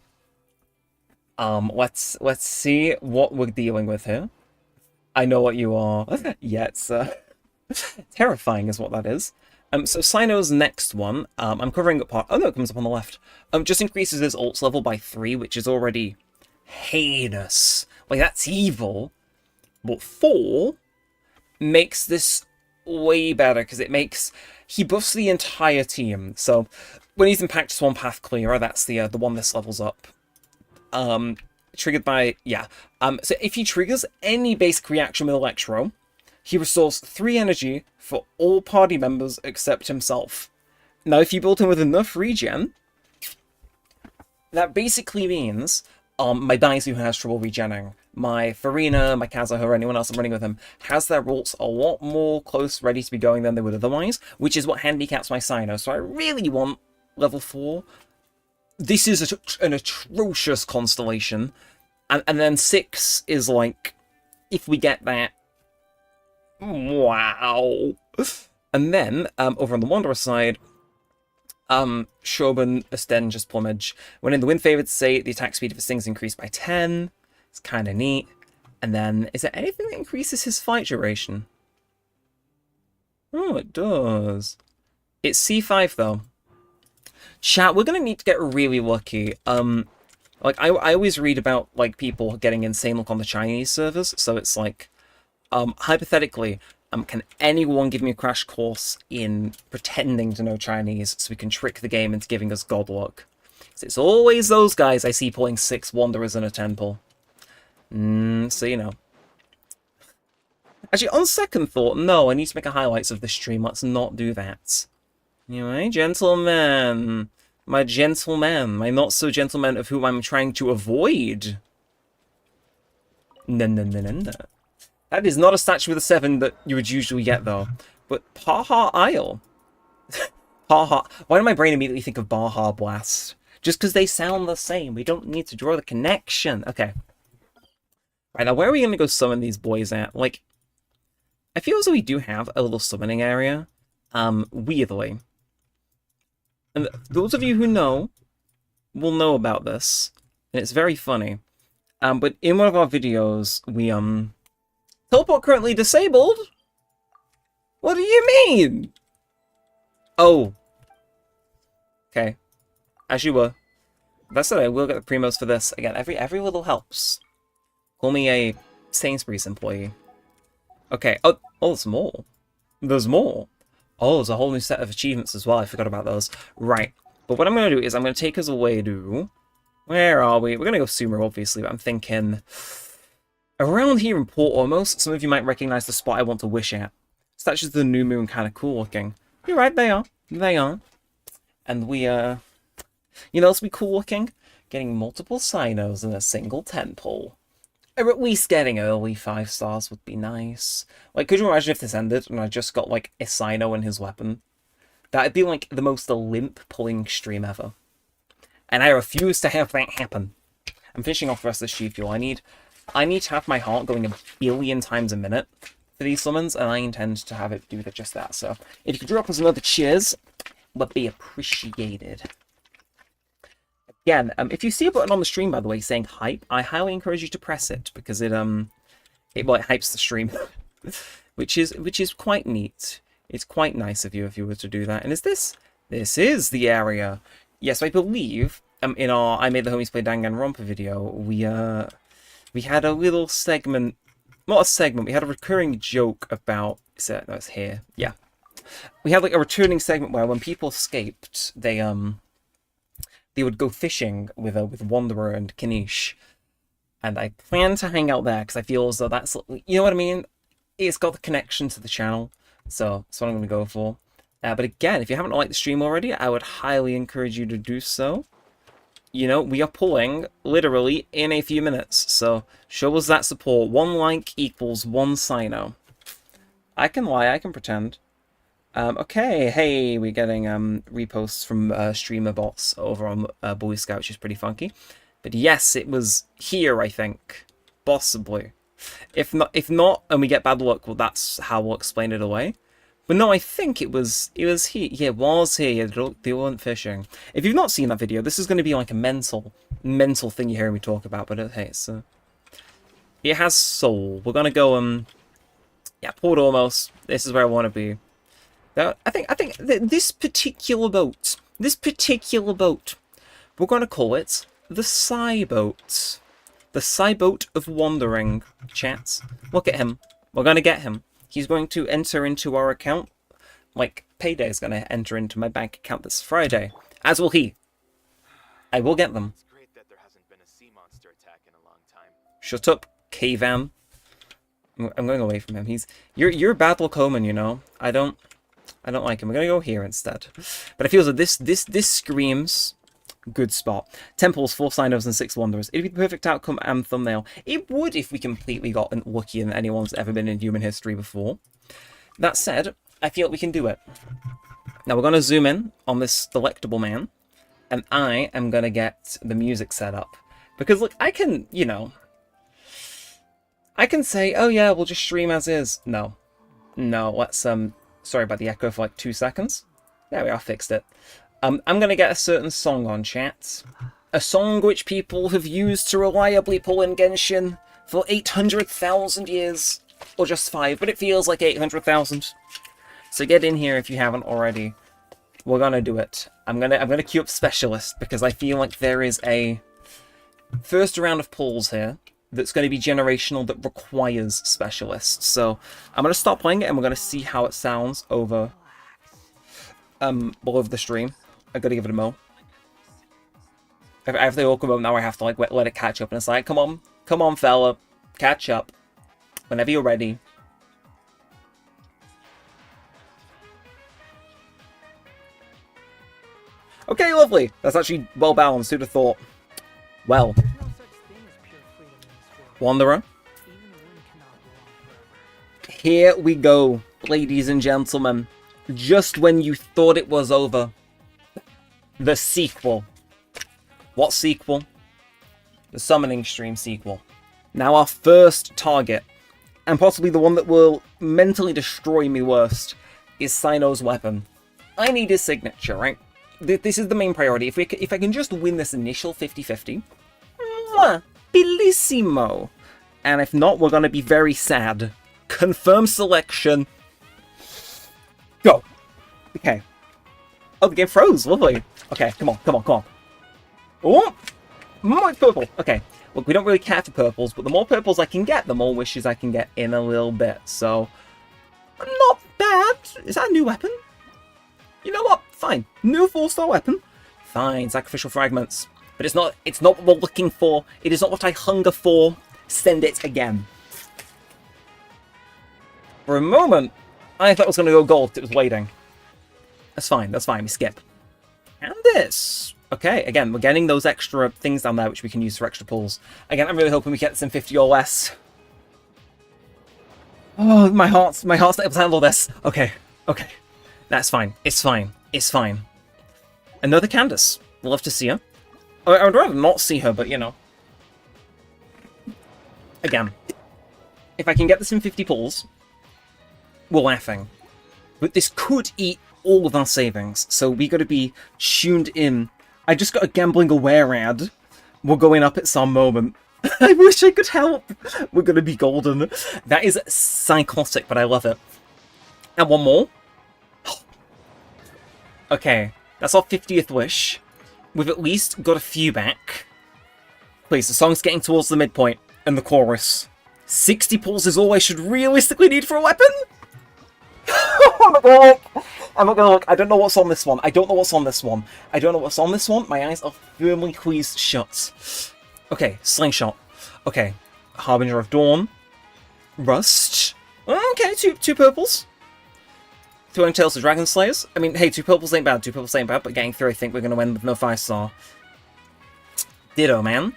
Let's see what we're dealing with here. I know what you are. Yeah, it's terrifying is what that is. So Cyno's next one, I'm covering up part... Oh no, it comes up on the left. Just increases his ults level by 3, which is already heinous. Like, that's evil. But 4 makes this way better, because it makes... He buffs the entire team. So, when he's in Practice 1 Path Clearer, that's the one this levels up. Triggered by... Yeah. So if he triggers any basic reaction with Electro, he restores 3 energy for all party members except himself. Now, if you build him with enough regen, that basically means my Daizu has trouble regenning. My Farina, my Kazuha, or anyone else I'm running with him has their ults a lot more close, ready to be going than they would otherwise, which is what handicaps my Cyno. So I really want level 4. This is an atrocious constellation. And then 6 is like, if we get that, wow. And then, over on the Wanderer side, Shogun, Asten, just Plumage. When in the wind favored state, the attack speed of his things increased by 10. It's kind of neat. And then, is there anything that increases his fight duration? Oh, it does. It's C5, though. Chat, we're going to need to get really lucky. Like, I always read about, like, people getting insane luck on the Chinese servers. So it's like, hypothetically, can anyone give me a crash course in pretending to know Chinese so we can trick the game into giving us god luck? So it's always those guys I see pulling 6 Wanderers in a 10 pull. So, you know. Actually, on second thought, no, I need to make a highlights of this stream. Let's not do that. Anyway, gentlemen. My gentlemen. My not-so-gentlemen of whom I'm trying to avoid. No. That is not a statue with a 7 that you would usually get, though. But Baja Isle. Baja. Why did my brain immediately think of Baja Blast? Just because they sound the same. We don't need to draw the connection. Okay. Right, now where are we going to go summon these boys at? Like, I feel as though we do have a little summoning area. Weirdly. And those of you who know will know about this. And it's very funny. But in one of our videos, we, teleport currently disabled? What do you mean? Oh. Okay. As you were. That said, I will get the primos for this. Again, every little helps. Call me a Sainsbury's employee. Okay. Oh, there's more. There's more. Oh, there's a whole new set of achievements as well. I forgot about those. Right. But what I'm going to do is I'm going to take us away to... Where are we? We're going to go Sumer, obviously, but I'm thinking... Around here in Port Ormos, some of you might recognize the spot I want to wish at. Statues of the New Moon kind of cool looking. You're right, they are. They are. And we, you know what's be cool looking? Getting multiple Cynos in a single temple. Or at least getting early 5 stars would be nice. Like, could you imagine if this ended and I just got, like, a Cyno and his weapon? That'd be, like, the most limp-pulling stream ever. And I refuse to have that happen. I'm finishing off the rest of the Sheep Fuel. I need to have my heart going a billion times a minute for these summons, and I intend to have it do just that. So, if you could drop us another cheers, would be appreciated. Again, if you see a button on the stream, by the way, saying hype, I highly encourage you to press it, because it hypes the stream. which is quite neat. It's quite nice of you if you were to do that. And this is the area. Yes, I believe, in our I Made the Homies Play Danganronpa video, we had a little segment, not a segment, we had a recurring joke about, no, it's here, yeah. We had like a returning segment where when people escaped, they would go fishing with Wanderer and Kanish. And I plan to hang out there because I feel as though that's, you know what I mean? It's got the connection to the channel, so that's what I'm going to go for. But again, if you haven't liked the stream already, I would highly encourage you to do so. You know, we are pulling, literally, in a few minutes, so show us that support. 1 like equals 1 Cyno. I can lie, I can pretend. Okay, hey, we're getting reposts from streamer bots over on Boy Scout, which is pretty funky. But yes, it was here, I think. Possibly. If not, and we get bad luck, well, that's how we'll explain it away. But no, I think it was here. Yeah, it was here. They weren't fishing. If you've not seen that video, this is going to be like a mental thing you hear me talk about. But hey, it has soul. We're gonna go yeah, Port Ormos. This is where I want to be. Now, I think this particular boat, we're gonna call it the Psy Boat. The Psy Boat of Wandering. Chats, look at him. We're gonna get him. He's going to enter into our account, like payday is going to enter into my bank account this Friday. As will he. I will get them. It's great that there hasn't been a sea monster attack in a long time. Shut up, K-Van. I'm going away from him. You're bad luck omen, you know. I don't like him. We're gonna go here instead. But I feel that this screams good spot. Temples, 4 Cynos and 6 Wanderers. It'd be the perfect outcome and thumbnail. It would if we completely got luckier than anyone's ever been in human history before. That said, I feel we can do it. Now we're going to zoom in on this delectable man, and I am going to get the music set up. Because look, I can, you know, I can say, oh yeah, we'll just stream as is. No, let's, sorry about the echo for like 2 seconds. There we are, fixed it. I'm going to get a certain song on, chat. A song which people have used to reliably pull in Genshin for 800,000 years. Or just 5, but it feels like 800,000. So get in here if you haven't already. We're going to do it. I'm going to queue up Specialist, because I feel like there is a first round of pulls here that's going to be generational that requires Specialists. So I'm going to stop playing it, and we're going to see how it sounds over all of the stream. I've got to give it a mo. If I have the awkward moment now, I have to like let it catch up, and it's like, come on fella, catch up. Whenever you're ready. Okay, lovely. That's actually well balanced. Who'd have thought? Well, Wanderer. Here we go, ladies and gentlemen. Just when you thought it was over. The sequel. What sequel? The Summoning Stream sequel. Now our first target, and possibly the one that will mentally destroy me worst, is Cyno's weapon. I need his signature, right? This is the main priority. If I can just win this initial 50-50, bellissimo. And if not, we're going to be very sad. Confirm selection. Go. Okay. Oh, the game froze. Lovely. Okay, come on, come on, come on. Oh! More purple. Okay. Look, we don't really care for purples, but the more purples I can get, the more wishes I can get in a little bit. So, not bad. Is that a new weapon? You know what? Fine. New 4-star weapon. Fine. Sacrificial fragments. But it's not what we're looking for. It is not what I hunger for. Send it again. For a moment, I thought it was going to go gold. It was waiting. That's fine. That's fine. We skip. And this. Okay, again, we're getting those extra things down there which we can use for extra pulls. Again, I'm really hoping we get this in 50 or less. Oh, my heart's not able to handle this. Okay, okay. That's fine. It's fine. It's fine. Another Candace. We'll love to see her. I would rather not see her, but you know. Again, if I can get this in 50 pulls, we're laughing. But this could eat all of our savings, so we got to be tuned in. I just got a gambling aware ad. We're going up at some moment. I wish I could help. We're going to be golden. That is psychotic, but I love it. And one more. Okay, that's our 50th wish. We've at least got a few back. Please, the song's getting towards the midpoint and the chorus. 60 pulls is all I should realistically need for a weapon? I'm not gonna look. I'm not gonna look. I don't know what's on this one. I don't know what's on this one. I don't know what's on this one. My eyes are firmly squeezed shut. Okay, Slingshot. Okay, Harbinger of Dawn. Rust. Okay, two purples. Throwing Tales to Dragon Slayers. I mean, hey, 2 purples ain't bad. 2 purples ain't bad, but getting through, I think we're going to win with no 5-star. Ditto, man.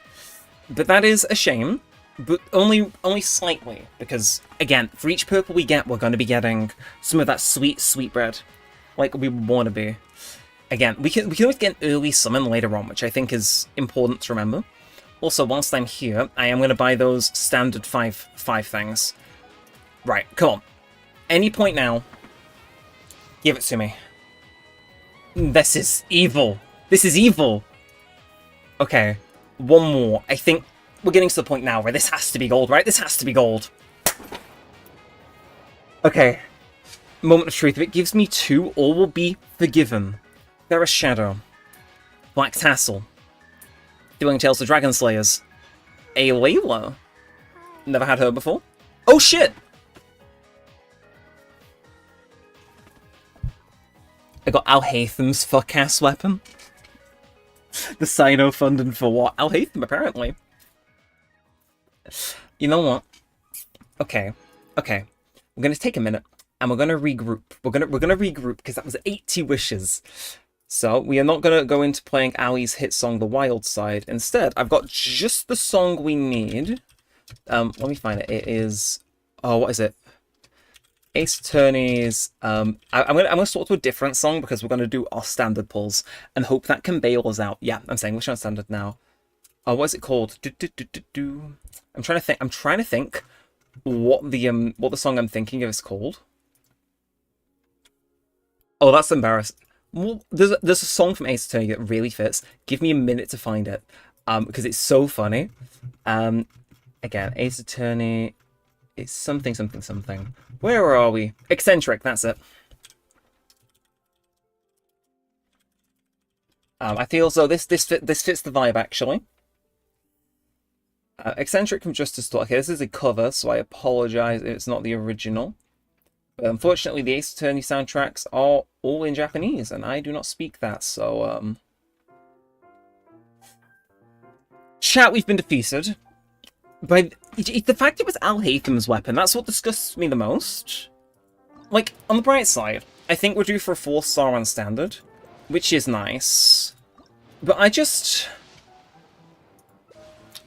But that is a shame. But only slightly. Because, again, for each purple we get, we're going to be getting some of that sweet, sweet bread. Like we want to be. Again, we can always get an early summon later on, which I think is important to remember. Also, whilst I'm here, I am going to buy those standard 5 things. Right, come on. Any point now. Give it to me. This is evil. This is evil. Okay, one more. I think we're getting to the point now where this has to be gold, right? This has to be gold. Okay. Moment of truth. If it gives me 2, all will be forgiven. There is Shadow. Black Tassel. Doing Tales of Dragon Slayers. A Layla. Never had her before. Oh shit! I got Alhaitham's fuck-ass weapon. The Cyno funding for what? Alhaitham, apparently. You know what? Okay. Okay. We're gonna take a minute, and we're gonna regroup. We're gonna regroup, because that was 80 wishes. So, we are not gonna go into playing Ali's hit song, The Wild Side. Instead, I've got just the song we need. Let me find it. It is... Oh, what is it? Ace Attorney's, I'm gonna swap to a different song because we're gonna do our standard pulls and hope that can bail us out. Yeah, I'm saying we're on standard now. Oh, what is it called? I'm trying to think what the song I'm thinking of is called. Oh, that's embarrassing. Well, there's a song from Ace Attorney that really fits. Give me a minute to find it, because it's so funny. Again, Ace Attorney. It's something. Where are we? Eccentric, that's it. I feel as though this fits the vibe, actually. Eccentric from Justice Thought. Okay, this is a cover, so I apologize if it's not the original. But unfortunately, the Ace Attorney soundtracks are all in Japanese, and I do not speak that, so, Chat, we've been defeated. But the fact it was Alhaitham's weapon, that's what disgusts me the most. Like, on the bright side, I think we're due for a 4-star on standard. which is nice. But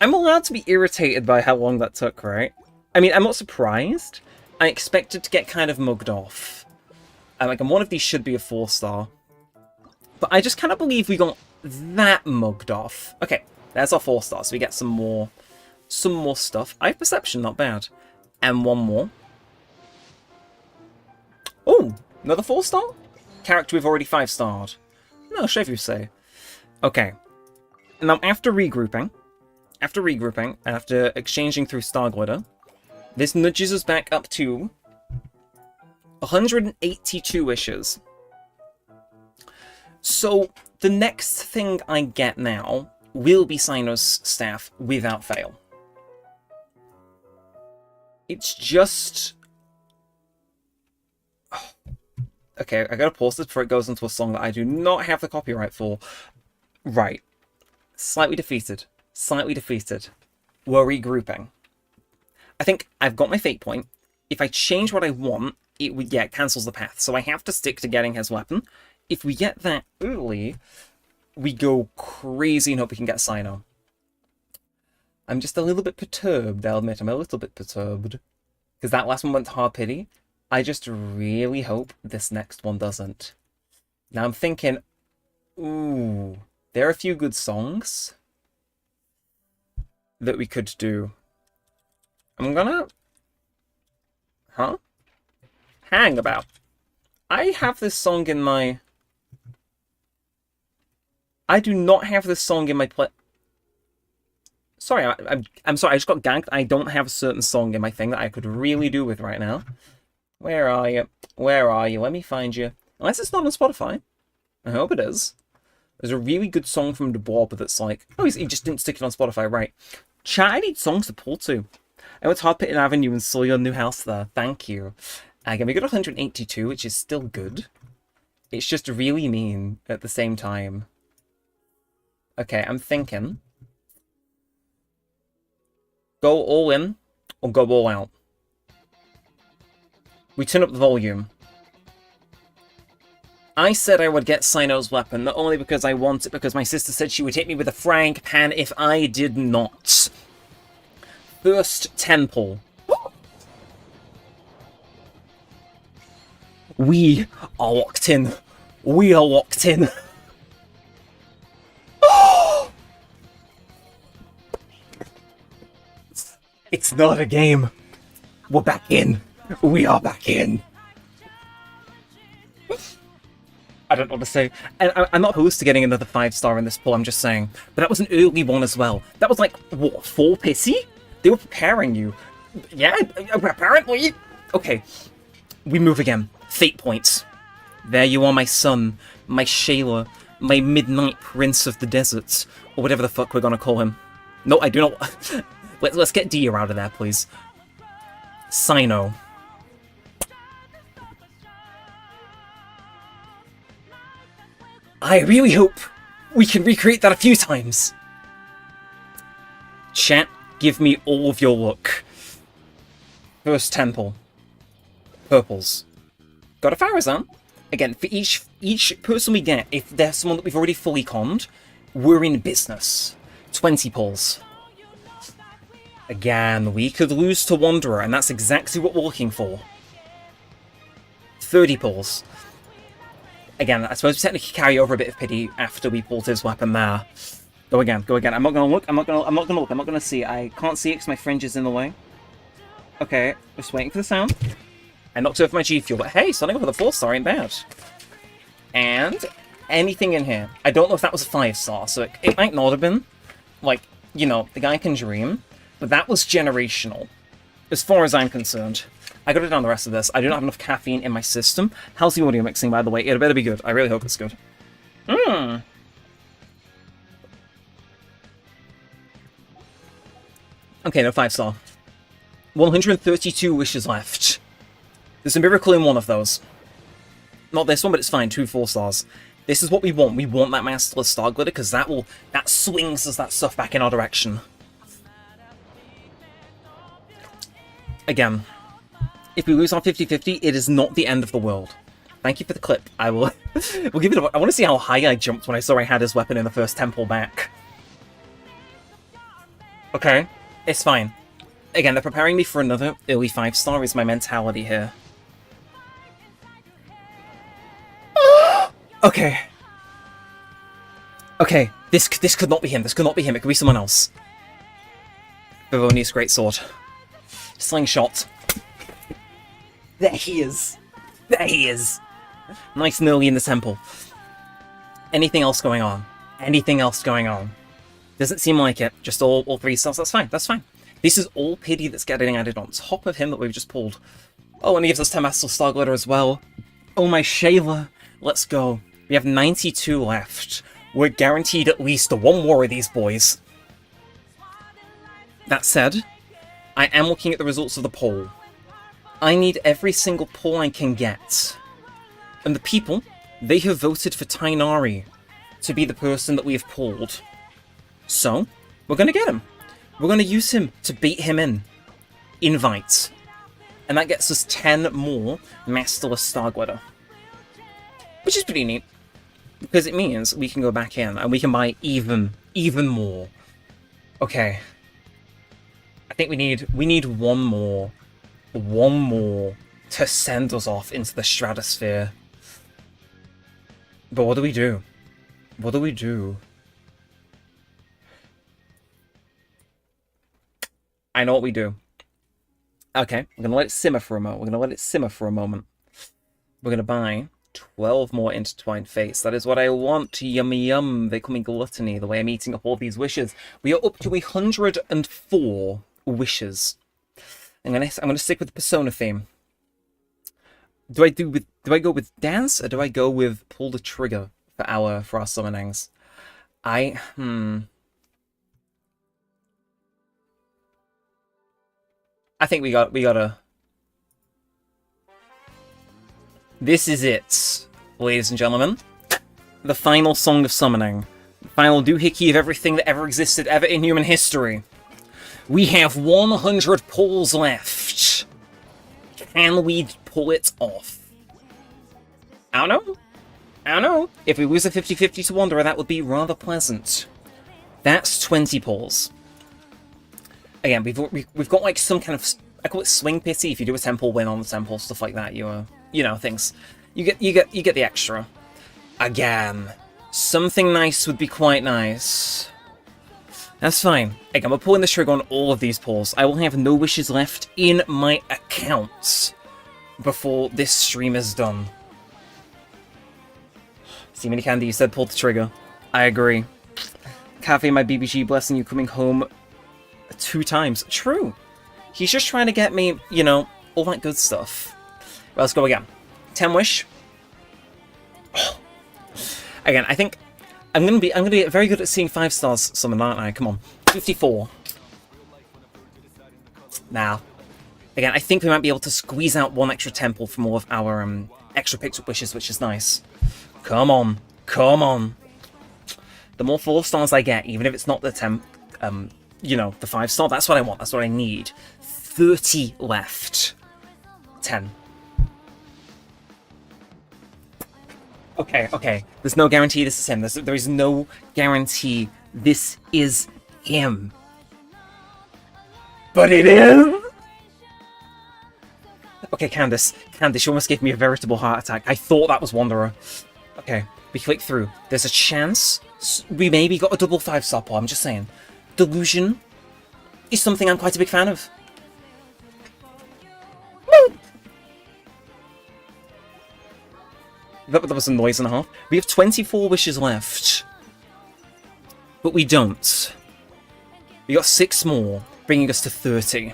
I'm allowed to be irritated by how long that took, right? I mean, I'm not surprised. I expected to get kind of mugged off. And one of these should be a 4-star. But I just cannot believe we got that mugged off. Okay, there's our 4-star, so we get some more stuff. I have perception, not bad. And one more. Oh, another 4-star? Character we've already 5-starred. No, shave you say. Okay. Now, after regrouping, and after exchanging through Star Glitter, this nudges us back up to 182 wishes. So, the next thing I get now will be Cyno's staff without fail. It's just... Okay, I gotta pause this before it goes into a song that I do not have the copyright for. Right. Slightly defeated. Slightly defeated. We're regrouping. I think I've got my fate point. If I change what I want, it would, yeah, it cancels the path. So I have to stick to getting his weapon. If we get that early, we go crazy and hope we can get Cyno. I'm just a little bit perturbed, I'll admit. I'm a little bit perturbed. Because that last one went to Hard Pity. I just really hope this next one doesn't. Now I'm thinking, ooh, there are a few good songs that we could do. I'm gonna... Huh? Hang about. I have this song in my... I do not have this song in my play... Sorry, I'm sorry, I just got ganked. I don't have a certain song in my thing that I could really do with right now. Where are you? Where are you? Let me find you. Unless it's not on Spotify. I hope it is. There's a really good song from The Blob that's like... Oh, he just didn't stick it on Spotify, right. Chat, I need songs to pull to. I went to Hard Pit Avenue and saw your new house there. Thank you. Again, we got 182, which is still good. It's just really mean at the same time. Okay, I'm thinking... Go all in, or go all out. We turn up the volume. I said I would get Cyno's weapon, not only because I want it, because my sister said she would hit me with a frying pan if I did not. First temple. We are locked in. We are locked in. It's not a game. We're back in. We are back in. I don't know what to say. And I'm not opposed to getting another 5-star in this pull, I'm just saying. But that was an early one as well. That was like, what, 4 pissy? They were preparing you. Yeah, apparently. Okay, we move again. Fate points. There you are, my son, my Shayla, my midnight prince of the deserts, or whatever the fuck we're gonna call him. No, I do not... Let's get Dia out of there, please. Cyno. I really hope we can recreate that a few times. Chat, give me all of your luck. First temple. Purples. Got a Farazan. Again, for each person we get, if there's someone that we've already fully conned, we're in business. 20 pulls. Again, we could lose to Wanderer, and that's exactly what we're looking for. 30 pulls. Again, I suppose we technically carry over a bit of pity after we pulled his weapon there. Go again, go again. I'm not gonna look, I'm not gonna see. I can't see it because my fringe is in the way. Okay, just waiting for the sound. I knocked over my G Fuel, but hey, starting off with a 4-star ain't bad. And anything in here. I don't know if that was a 5-star, so it might not have been. Like, you know, the guy can dream. But that was generational, as far as I'm concerned. I gotta down the rest of this. I do not have enough caffeine in my system. How's the audio mixing, by the way? It better be good. I really hope it's good. Okay, no 5-star. 132 wishes left. There's a miracle in one of those. Not this one, but it's fine. 2 4-stars. This is what we want. We want that Masterless Star Glitter, because that swings us that stuff back in our direction. Again, if we lose our 50-50, it is not the end of the world. Thank you for the clip. I will We'll give it a... I want to see how high I jumped when I saw I had his weapon in the first temple back. Okay, it's fine. Again, they're preparing me for another early 5-star is my mentality here. Okay. Okay, this could not be him. This could not be him. It could be someone else. Bavonius Greatsword. Slingshot. There he is. There he is. Nice and early in the temple. Anything else going on? Anything else going on? Doesn't seem like it. Just all 3 stars. That's fine. That's fine. This is all pity that's getting added on top of him that we've just pulled. Oh, and he gives us 10 Master Star Glitter as well. Oh, my Shayla. Let's go. We have 92 left. We're guaranteed at least one more of these boys. That said, I am looking at the results of the poll. I need every single poll I can get. And the people, they have voted for Tainari to be the person that we have pulled. So, we're going to get him. We're going to use him to beat him in. Invite. And that gets us 10 more Masterless Star Glitter. Which is pretty neat. Because it means we can go back in and we can buy even more. Okay. I think we need one more to send us off into the stratosphere. But what do we do? What do we do? I know what we do. Okay, we're gonna let it simmer for a moment. We're gonna buy 12 more Intertwined Fates. That is what I want. Yummy yum. They call me gluttony, the way I'm eating up all these wishes. We are up to 104 wishes. I'm gonna stick with the Persona theme. Do I go with dance or do I go with pull the trigger for our summonings? I think we gotta. This is it, ladies and gentlemen. The final song of summoning. The final doohickey of everything that ever existed ever in human history. We have 100 pulls left. Can we pull it off? I don't know. If we lose a 50-50 to Wanderer, that would be rather pleasant. That's 20 pulls. Again, we've got like some kind of, I call it swing pity. If you do a temple win on the temple, stuff like that, you know, things. You get the extra. Again, something nice would be quite nice. That's fine. Again, we're pulling the trigger on all of these pulls. I will have no wishes left in my account before this stream is done. See, Mini Candy, you said pull the trigger. I agree. Cafe, my BBG, blessing you coming home 2 times. True. He's just trying to get me, you know, all that good stuff. Well, let's go again. 10 wish. Again, I think I'm gonna be very good at seeing 5 stars summon, aren't I? Come on. 54. Now, again, I think we might be able to squeeze out 1 extra temple from all of our extra picked up wishes, which is nice. Come on. Come on. The more 4 stars I get, even if it's not the you know, the 5 star, that's what I want. That's what I need. 30 left. 10. Okay. There's no guarantee this is him. There is no guarantee this is him. But it is! Okay, Candice, you almost gave me a veritable heart attack. I thought that was Wanderer. Okay, we click through. There's a chance we maybe got a double 5-star pull, I'm just saying. Delusion is something I'm quite a big fan of. That was a noise and a half. We have 24 wishes left. But we don't. We got 6 more, bringing us to 30.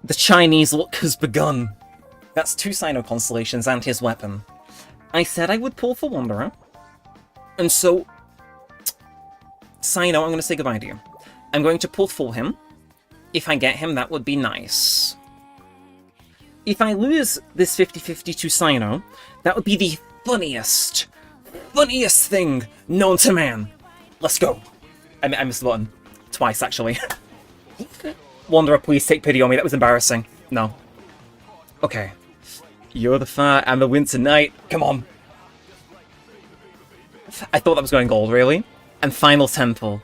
The Chinese look has begun. That's 2 Cyno constellations and his weapon. I said I would pull for Wanderer. And so, Cyno, I'm going to say goodbye to you. I'm going to pull for him. If I get him, that would be nice. If I lose this 50-50 to Cyno, that would be the funniest thing known to man. Let's go. I missed the button. Twice, actually. Wanderer, please take pity on me. That was embarrassing. No. Okay. You're the fire and the winter night. Come on. I thought that was going gold, really. And final temple.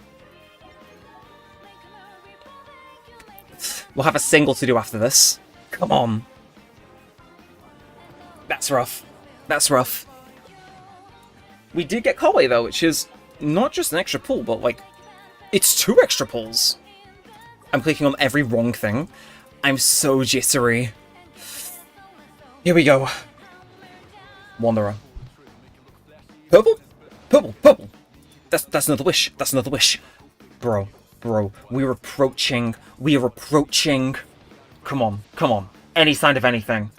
We'll have a single to do after this. Come on. That's rough. That's rough. We did get Krai, though, which is not just an extra pull, but, like, it's 2 extra pulls. I'm clicking on every wrong thing. I'm so jittery. Here we go. Wanderer. Purple? Purple, purple. That's another wish. That's another wish. Bro, we're approaching. We are approaching. Come on, come on. Any sign of anything.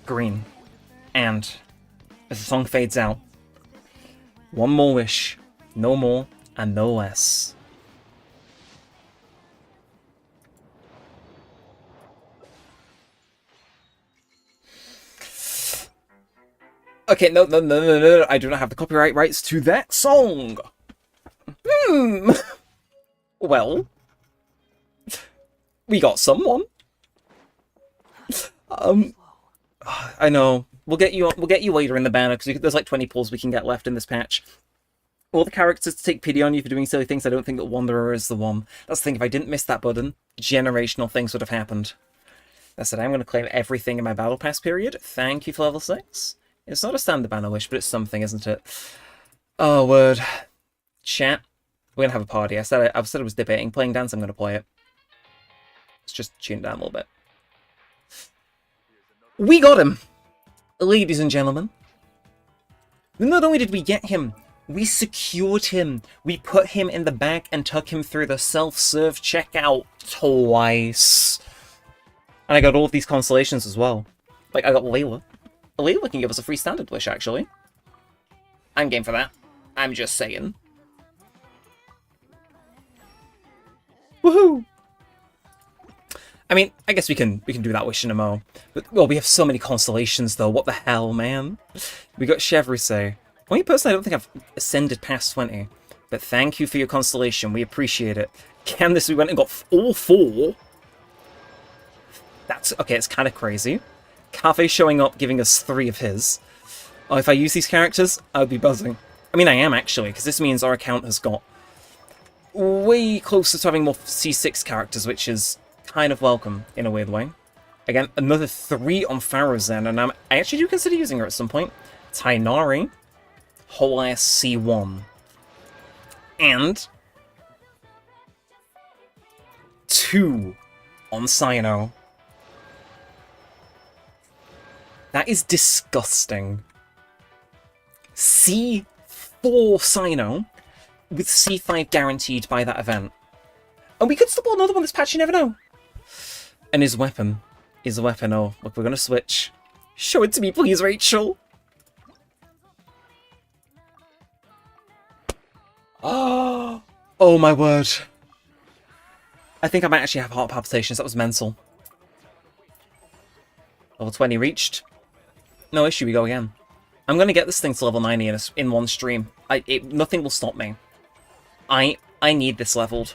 Green. And as the song fades out, one more wish. No more and no less. Okay, no. I do not have the copyright rights to that song. Well, we got someone. I know. We'll get you later in the banner because there's like 20 pulls we can get left in this patch. All the characters to take pity on you for doing silly things. I don't think that Wanderer is the one. That's the thing. If I didn't miss that button, generational things would have happened. That said, I'm going to claim everything in my battle pass period. Thank you for level 6. It's not a standard banner wish, but it's something, isn't it? Oh, word. Chat. We're going to have a party. I said I was debating playing dance. I'm going to play it. Let's just tune it down a little bit. We got him! Ladies and gentlemen. Not only did we get him, we secured him. We put him in the bag and took him through the self-serve checkout twice. And I got all of these constellations as well. Like, I got Layla. Layla can give us a free standard wish, actually. I'm game for that. I'm just saying. Woohoo! I mean, I guess we can do that wish in a mo. But, well, we have so many constellations, though. What the hell, man? We got Chevrolet. Only person I don't think I've ascended past 20. But thank you for your constellation. We appreciate it. Candace, we went and got all 4. That's... Okay, it's kind of crazy. Cafe showing up, giving us 3 of his. Oh, if I use these characters, I would be buzzing. I mean, I am, actually, because this means our account has got way closer to having more C6 characters, which is kind of welcome, in a weird way. Again, another 3 on Pharaoh Zen, and I actually do consider using her at some point. Tainari, whole ass C1. And 2 on Cyno. That is disgusting. C4 Cyno with C5 guaranteed by that event. And we could still pull another one this patch, you never know. And his weapon. Oh, look, we're gonna switch. Show it to me, please, Rachel. Oh my word. I think I might actually have heart palpitations. That was mental. Level 20 reached. No issue, we go again. I'm gonna get this thing to level 90 in one stream. Nothing will stop me. I need this leveled.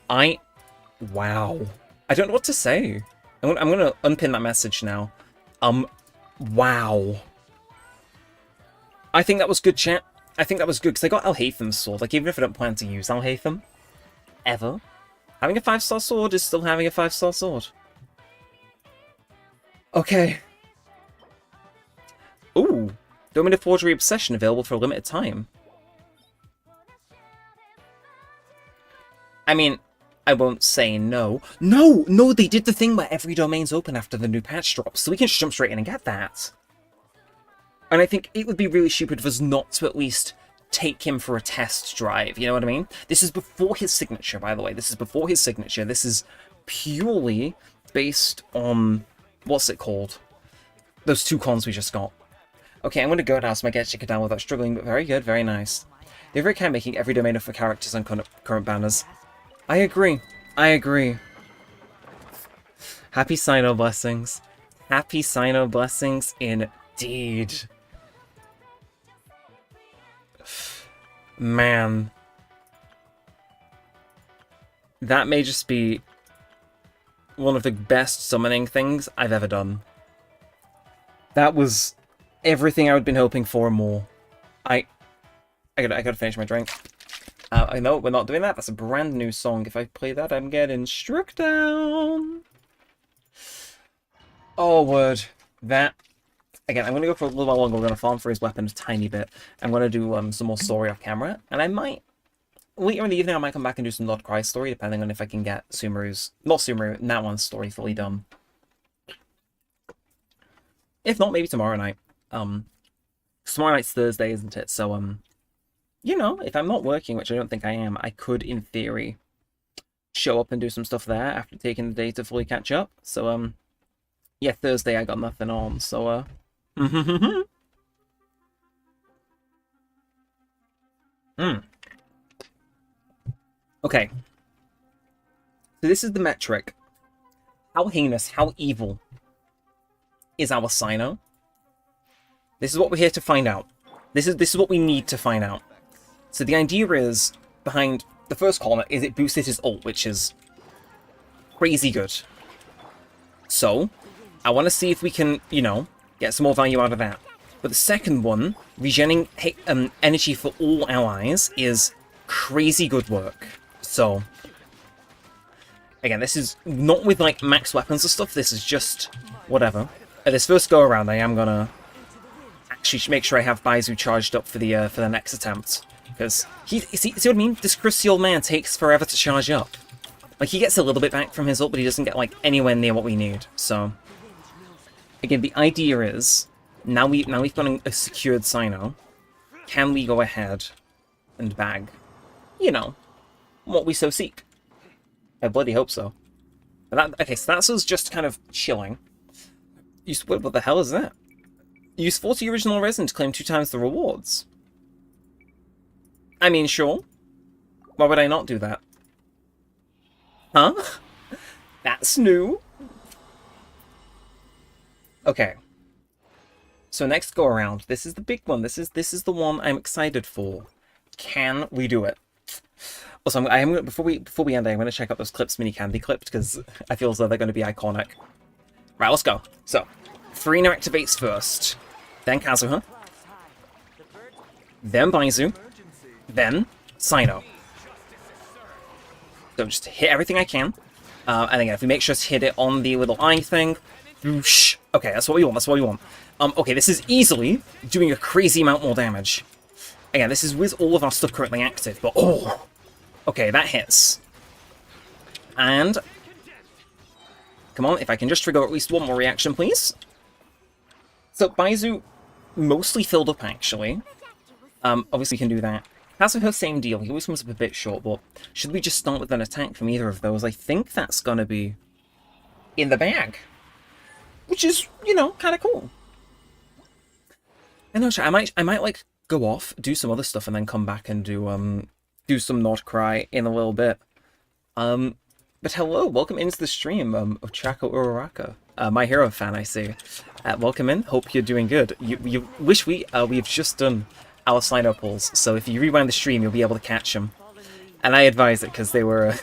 Wow. I don't know what to say. I'm gonna unpin that message now. Wow. I think that was good, chat. I think that was good, because I got Alhaitham's sword. Like, even if I don't plan to use Alhaitham, ever, having a 5-star sword is still having a 5-star sword. Okay. Ooh. Dominant Forgery Obsession available for a limited time. I mean, I won't say no. No, they did the thing where every domain's open after the new patch drops, so we can just jump straight in and get that. And I think it would be really stupid of us not to at least take him for a test drive, you know what I mean? This is before his signature, by the way. This is before his signature. This is purely based on... what's it called? Those 2 cons we just got. Okay, I'm going to go now so my get down without struggling, but very good, very nice. They're very kind of making every domain for characters on current banners. I agree. Happy Cyno blessings. Happy Cyno blessings indeed. Man. That may just be one of the best summoning things I've ever done. That was everything I had been hoping for and more. I gotta finish my drink. I know we're not doing that. That's a brand new song. If I play that, I'm getting struck down. Oh, word. That... Again, I'm going to go for a little while longer. We're going to farm for his weapon a tiny bit. I'm going to do some more story off camera. And I might... Later in the evening, I might come back and do some Lord Krai story, depending on if I can get Sumeru's... Not Sumeru, that one's story fully done. If not, maybe tomorrow night. Tomorrow night's Thursday, isn't it? So, you know, if I'm not working, which I don't think I am, I could, in theory, show up and do some stuff there after taking the day to fully catch up. So, yeah, Thursday I got nothing on, so, Okay. So this is the metric. How heinous, how evil is our Cyno? This is what we're here to find out. This is what we need to find out. So the idea is, behind the first column, is it boosted his ult, which is crazy good. So, I want to see if we can, you know, get some more value out of that. But the second one, regenerating energy for all allies, is crazy good work. So, again, this is not with, like, max weapons or stuff. This is just whatever. At this first go-around, I am gonna actually make sure I have Baizu charged up for the next attempt. Because, see what I mean? This crusty old man takes forever to charge up. Like, he gets a little bit back from his ult, but he doesn't get, like, anywhere near what we need. So, again, the idea is, now we've got a secured Cyno, can we go ahead and bag, you know, what we so seek? I bloody hope so. But okay, so that's us just kind of chilling. What the hell is that? Use 40 original resin to claim 2 times the rewards. I mean, sure. Why would I not do that? Huh? That's new. Okay. So next go around, this is the big one. This is the one I'm excited for. Can we do it? Also, before we end, I'm going to check out those clips mini can be clipped because I feel as though they're going to be iconic. Right, let's go. So, Farina activates first, then Kazuha, then Baizu, then Cyno. So just hit everything I can, and again, if we make sure to hit it on the little eye thing, whoosh. Okay, that's what we want. That's what we want. Okay, this is easily doing a crazy amount more damage. Again, this is with all of our stuff currently active, but oh, okay, that hits. And come on, if I can just trigger at least one more reaction, please. So Baizu mostly filled up actually. Obviously can do that. Kazuha, same deal. He always comes up a bit short, but should we just start with an attack from either of those? I think that's gonna be in the bag. Which is, you know, kind of cool. And I might like go off, do some other stuff, and then come back and do some Lord Krai in a little bit. But hello, welcome into the stream, Ochako Uraraka, My Hero fan, I see. Welcome in. Hope you're doing good. You wish we've just done our Cyno pulls, so if you rewind the stream, you'll be able to catch them. And I advise it because they were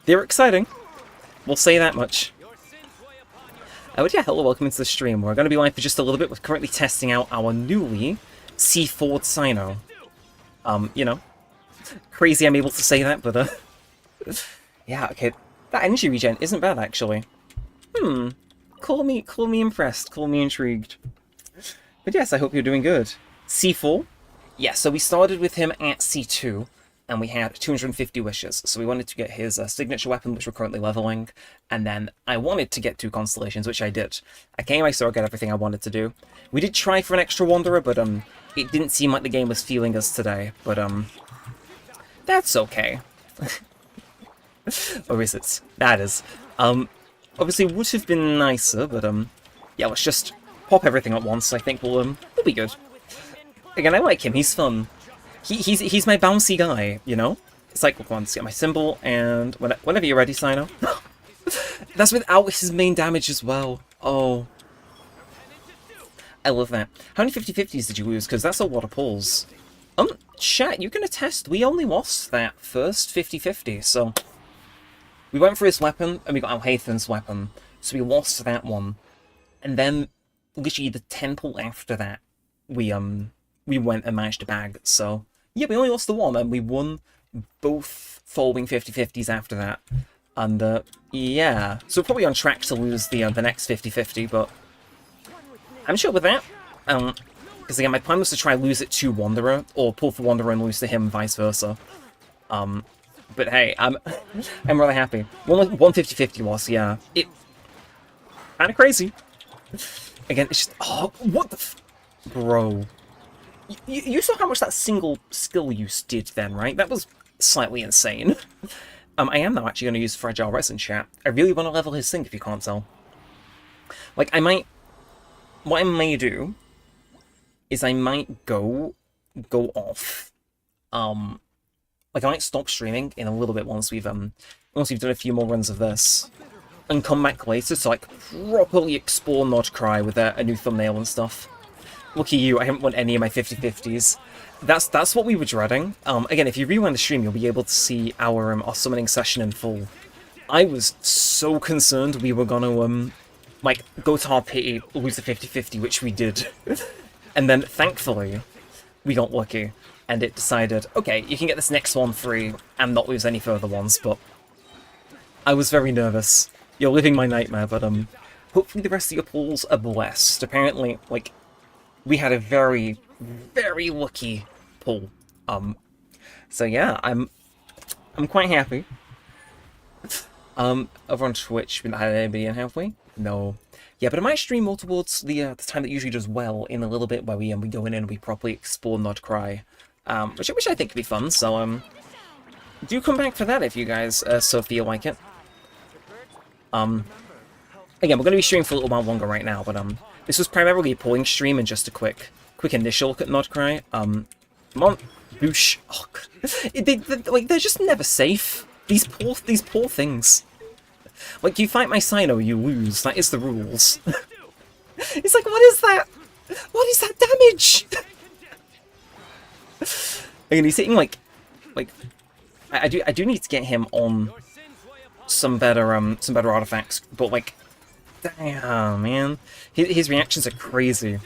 exciting. We'll say that much. But yeah, hello, welcome into the stream. We're going to be live for just a little bit. We're currently testing out our newly C4'd Cyno. You know, crazy I'm able to say that, but yeah, okay. That energy regen isn't bad, actually. Call me impressed, call me intrigued. But yes, I hope you're doing good. C4? Yeah, so we started with him at C2, and we had 250 wishes. So we wanted to get his signature weapon, which we're currently leveling, and then I wanted to get 2 constellations, which I did. I came, I saw, got everything I wanted to do. We did try for an extra Wanderer, but it didn't seem like the game was feeling us today. But that's okay. Or is it? That is. Obviously would have been nicer, but yeah, let's just pop everything at once. I think we'll be good. Again, I like him. He's fun. He's my bouncy guy, you know? It's like, come on, let's get my symbol, and whenever you're ready, Cyno. That's without his main damage as well. Oh. I love that. How many 50-50s did you lose? Because that's a lot of pulls. Chat, you can attest, we only lost that first 50-50, so... We went for his weapon, and we got Alhaithan's weapon, so we lost that one. And then literally the 10 pull after that, we went and managed to bag. So yeah, we only lost the one, and we won both following 50-50s after that. And yeah, so we're probably on track to lose the next 50-50, but I'm sure with that. Because again, my plan was to try lose it to Wanderer, or pull for Wanderer and lose to him, vice versa. But hey, I'm really happy. 150-50 loss, yeah. It kind of crazy. Again, it's just, oh, what the bro. You saw how much that single skill use did then, right? That was slightly insane. I am now actually going to use Fragile Resin chat. I really want to level his sync if you can't tell. Like, what I may do is I might go off. Like, I might stop streaming in a little bit once we've done a few more runs of this, and come back later to like properly explore Krai with a new thumbnail and stuff. Lucky you, I haven't won any of my 50-50s. That's what we were dreading. Again, if you rewind the stream, you'll be able to see our summoning session in full. I was so concerned we were gonna like go to our pity, lose the 50-50, which we did, and then thankfully we got lucky. And it decided, okay, you can get this next one free and not lose any further ones, but I was very nervous. You're living my nightmare, but hopefully the rest of your pulls are blessed. Apparently, like, we had a very, very lucky pull. So yeah, I'm quite happy. Over on Twitch, we not had anybody in, have we? No. Yeah, but I might stream more towards the time that usually does well in a little bit, where we go in and we properly explore Krai. Which I think could be fun, so, do come back for that if you guys, so feel like it. Again, we're going to be streaming for a little while longer right now, but, this was primarily a pulling stream and just a quick initial look at Krai. Come on, boosh. Oh, they're just never safe. These poor things. Like, you fight my Cyno, you lose. That is the rules. It's like, what is that? What is that damage? And he's hitting like I do need to get him on some better artifacts, but like, damn man, his reactions are crazy,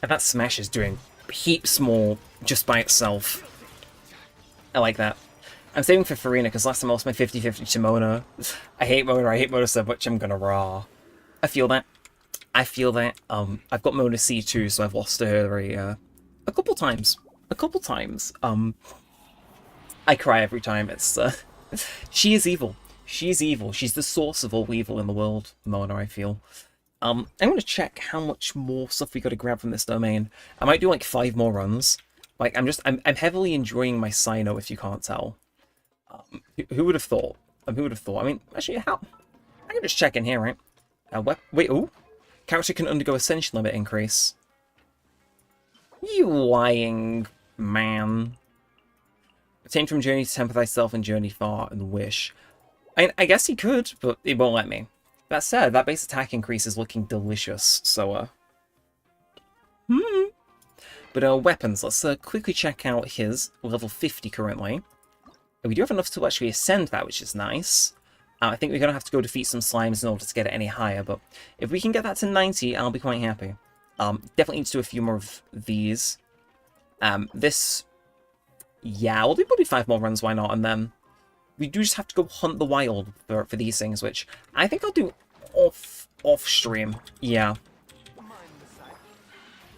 and that smash is doing heaps more just by itself. I like that. I'm saving for Farina because last time I lost my 50-50 to Mona. I hate Mona so much I'm gonna raw. I feel that. I've got Mona C2, so I've lost to her a couple times. I cry every time. It's she is evil. She's evil. She's the source of all evil in the world, Mona, I feel. I'm gonna check how much more stuff we gotta grab from this domain. I might do like 5 more runs. Like, I'm heavily enjoying my Cyno, if you can't tell. Who would have thought? I mean, actually, how? I can just check in here, right? Wait, ooh. Character can undergo ascension limit increase. You lying man. Obtain from journey to temper thyself and journey far and wish. I guess he could, but it won't let me. That said, that base attack increase is looking delicious, so, But, weapons, let's quickly check out his level 50 currently. We do have enough to actually ascend that, which is nice. I think we're going to have to go defeat some slimes in order to get it any higher, but if we can get that to 90, I'll be quite happy. Definitely need to do a few more of these. This... Yeah, we'll do probably 5 more runs, why not? And then we do just have to go hunt the wild for these things, which I think I'll do off-stream. Yeah.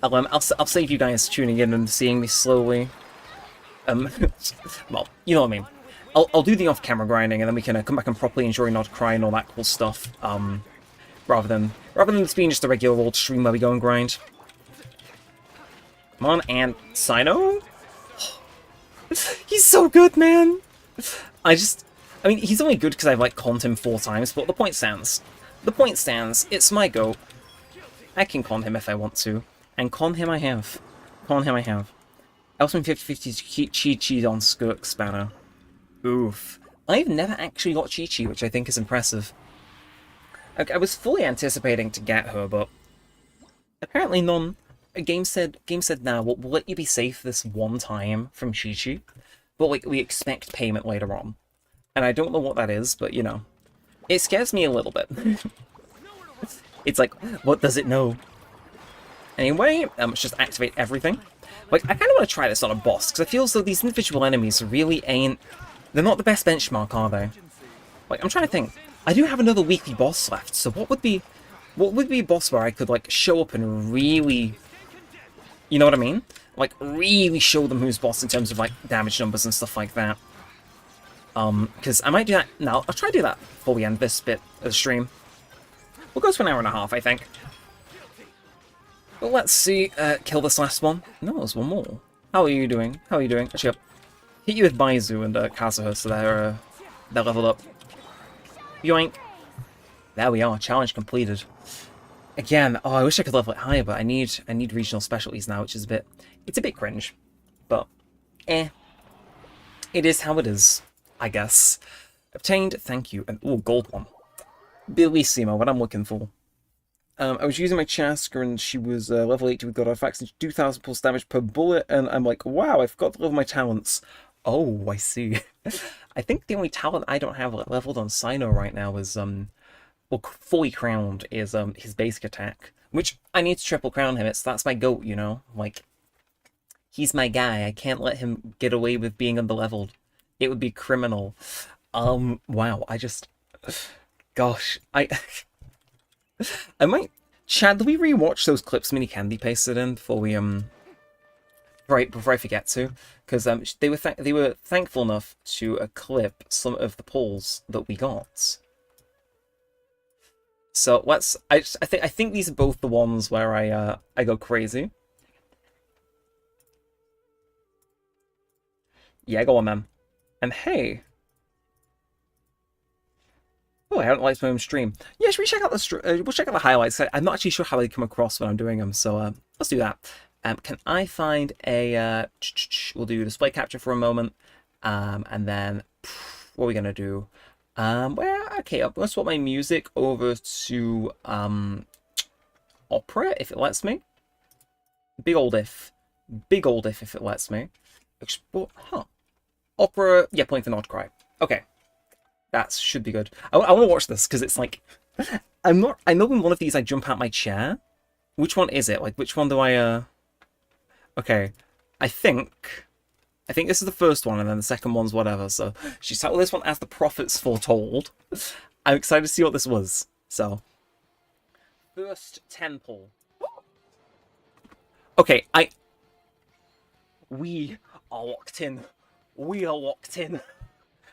I'll save you guys tuning in and seeing me slowly. Well, you know what I mean. I'll do the off-camera grinding, and then we can come back and properly enjoy Krai and all that cool stuff. Rather than this being just a regular old stream where we go and grind. Come on, and Cyno? He's so good, man! I mean, he's only good because I've, like, conned him 4 times, but the point stands. The point stands. It's my goat. I can con him if I want to. And con him I have. Elsewhere 50-50 Chi-Chi on Skirk Spanner. Oof. I've never actually got Chi-Chi, which I think is impressive. I was fully anticipating to get her, but apparently none. Game said, nah, we'll let you be safe this one time from Chi-Chi, but like, we expect payment later on. And I don't know what that is, but you know, it scares me a little bit. It's like, what does it know? Anyway, let's just activate everything. Like, I kind of want to try this on a boss, because I feel as though these individual enemies really ain't... They're not the best benchmark, are they? Like, I'm trying to think. I do have another weekly boss left, so what would be a boss where I could, like, show up and really... You know what I mean? Like, really show them who's boss in terms of, like, damage numbers and stuff like that. Because I might do that... No, I'll try to do that before we end this bit of the stream. We'll go for an hour and a half, I think. Well, let's see. Kill this last one. No, there's one more. How are you doing? How are you doing? Actually, I'll hit you with Baizu and Kazuha, so they're leveled up. Yoink. There we are. Challenge completed. Again, oh, I wish I could level it higher, but I need regional specialties now, which is it's a bit cringe. But, it is how it is, I guess. Obtained, thank you. And, oh, gold one. Bellissimo, what I'm looking for. I was using my Chaska and she was level 80 with God Artifacts and 2,000 plus damage per bullet, and I'm like, wow, I forgot to level my talents. Oh, I see. I think the only talent I don't have leveled on Cyno right now is, well, fully crowned is his basic attack, which I need to triple crown him. That's my goat, you know? Like, he's my guy. I can't let him get away with being underleveled. It would be criminal. Wow, gosh, I might... Chad, do we rewatch those clips Mini Candy pasted in before we, before I forget to? Because, they were thankful enough to clip some of the polls that we got. So, let's... I think these are both the ones where I go crazy. Yeah, go on, man. And hey... Oh, I haven't liked my own stream. Yeah, should we check out we'll check out the highlights. I'm not actually sure how they come across when I'm doing them, so let's do that. Can I find a... we'll do display capture for a moment, and then... What are we going to do? Okay, let's swap my music over to opera, if it lets me. Big old if it lets me. Export... Huh. Opera... Yeah, playing for Nod Krai. Okay. That should be good. I want to watch this, because it's like... I know in one of these I jump out my chair. Which one is it? Like, which one do I... Okay. I think this is the first one, and then the second one's whatever, so... She's titled this one as The Prophets Foretold. I'm excited to see what this was, so... First temple. Okay, We are locked in. We are locked in.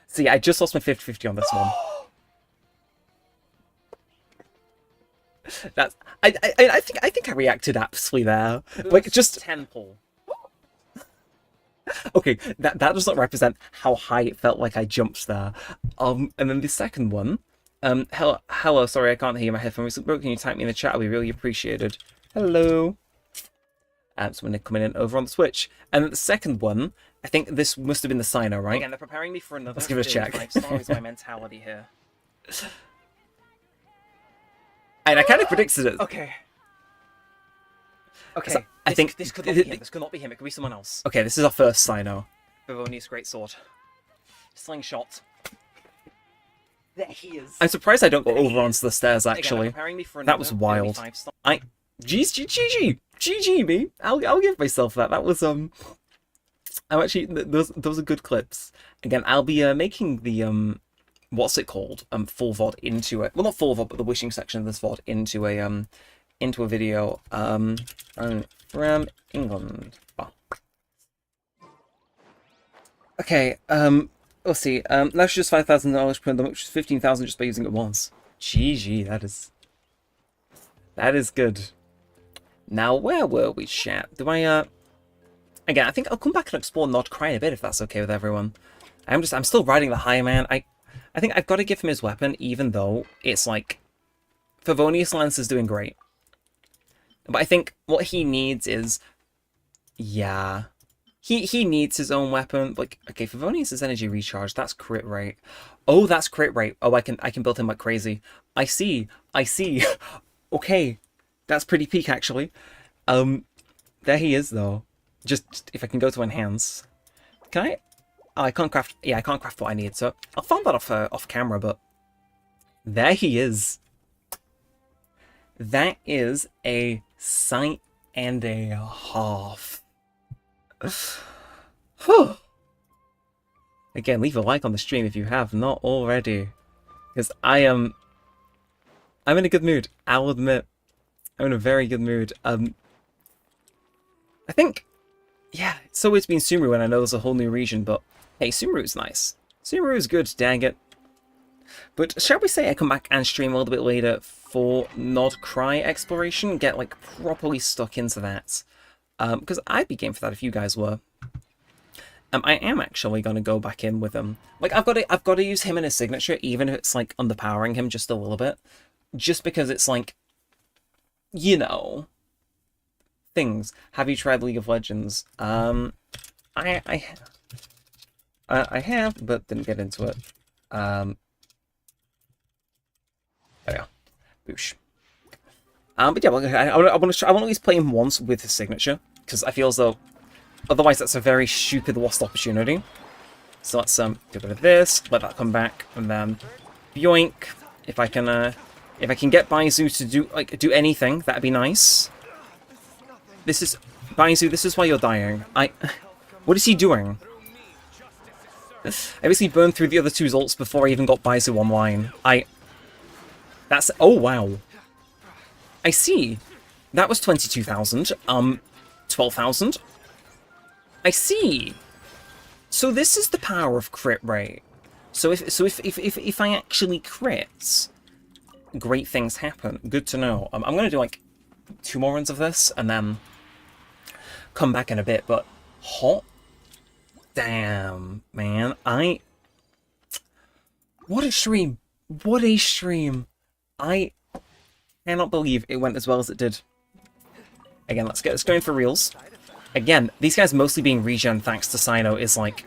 See, I just lost my 50-50 on this one. That's... I think I reacted aptly there. Like, just... Temple. Okay, that does not represent how high it felt like I jumped there. And then the second one... hello, sorry, I can't hear you. My headphones are broken. Can you type me in the chat? I'll be really appreciated. Hello. Someone coming in over on the Switch. And the second one, I think this must have been the Cyno, right? Again, they're preparing me for another... Let's give it a check. 5 stars, my mentality here. And I kind of predicted it. Okay. Okay. I think this could not be him. This could not be him. It could be someone else. Okay, this is our first Cyno. Vivonius Great Sword. Slingshot. There he is. I'm surprised I don't go over onto the stairs, actually. Again, that was wild. GG, me. I'll give myself that. That was, I'm actually, those are good clips. Again, I'll be, making the, what's it called? Full VOD into it. Well, not full VOD, but the wishing section of this VOD into a video, from England. Oh. Okay, let's see. That's just $5,000 per them, which is $15,000 just by using it once. GG, that is good. Now, where were we, chat? Do I, again, I think I'll come back and explore Nod Krai a bit, if that's okay with everyone. I'm still riding the high man. I think I've got to give him his weapon, even though it's like, Favonius Lance is doing great. But I think what he needs is, yeah, he needs his own weapon. Like, okay, Favonius is energy recharge. That's crit rate. Oh, that's crit rate. Oh, I can build him like crazy. I see. Okay. That's pretty peak, actually. There he is, though. Just if I can go to enhance. Can I? Oh, I can't craft... Yeah, I can't craft what I need, so I'll find that off camera, but... There he is. That is a and a half. Again, leave a like on the stream if you have not already. Because I'm in a good mood, I'll admit. I'm in a very good mood. I think, yeah, it's always been Sumeru, and I know there's a whole new region, but hey, Sumeru's nice. Sumeru's good, dang it. But shall we say I come back and stream a little bit later for Nod Krai exploration, get like properly stuck into that. Because I'd be game for that if you guys were. I am actually gonna go back in with him. Like I've got to use him in his signature, even if it's like underpowering him just a little bit. Just because it's like, you know, things. Have you tried League of Legends? I have, but didn't get into it. There we go. Boosh. But yeah, I want to at least play him once with his signature, because I feel as though otherwise that's a very stupid lost opportunity. So let's do a bit of this, let that come back, and then yoink. If I can get Baizu to do anything, that'd be nice. This is Baizu. This is why you're dying. What is he doing? I basically burned through the other two's ults before I even got Baizu online. That's... Oh, wow. I see. That was 22,000. 12,000. I see. So this is the power of crit rate. So if I actually crit, great things happen. Good to know. I'm going to do like 2 more runs of this and then come back in a bit. But hot damn, man. What a stream. What a stream. I cannot believe it went as well as it did. Again, let's get this going for reals. Again, these guys mostly being regen thanks to Cyno is like...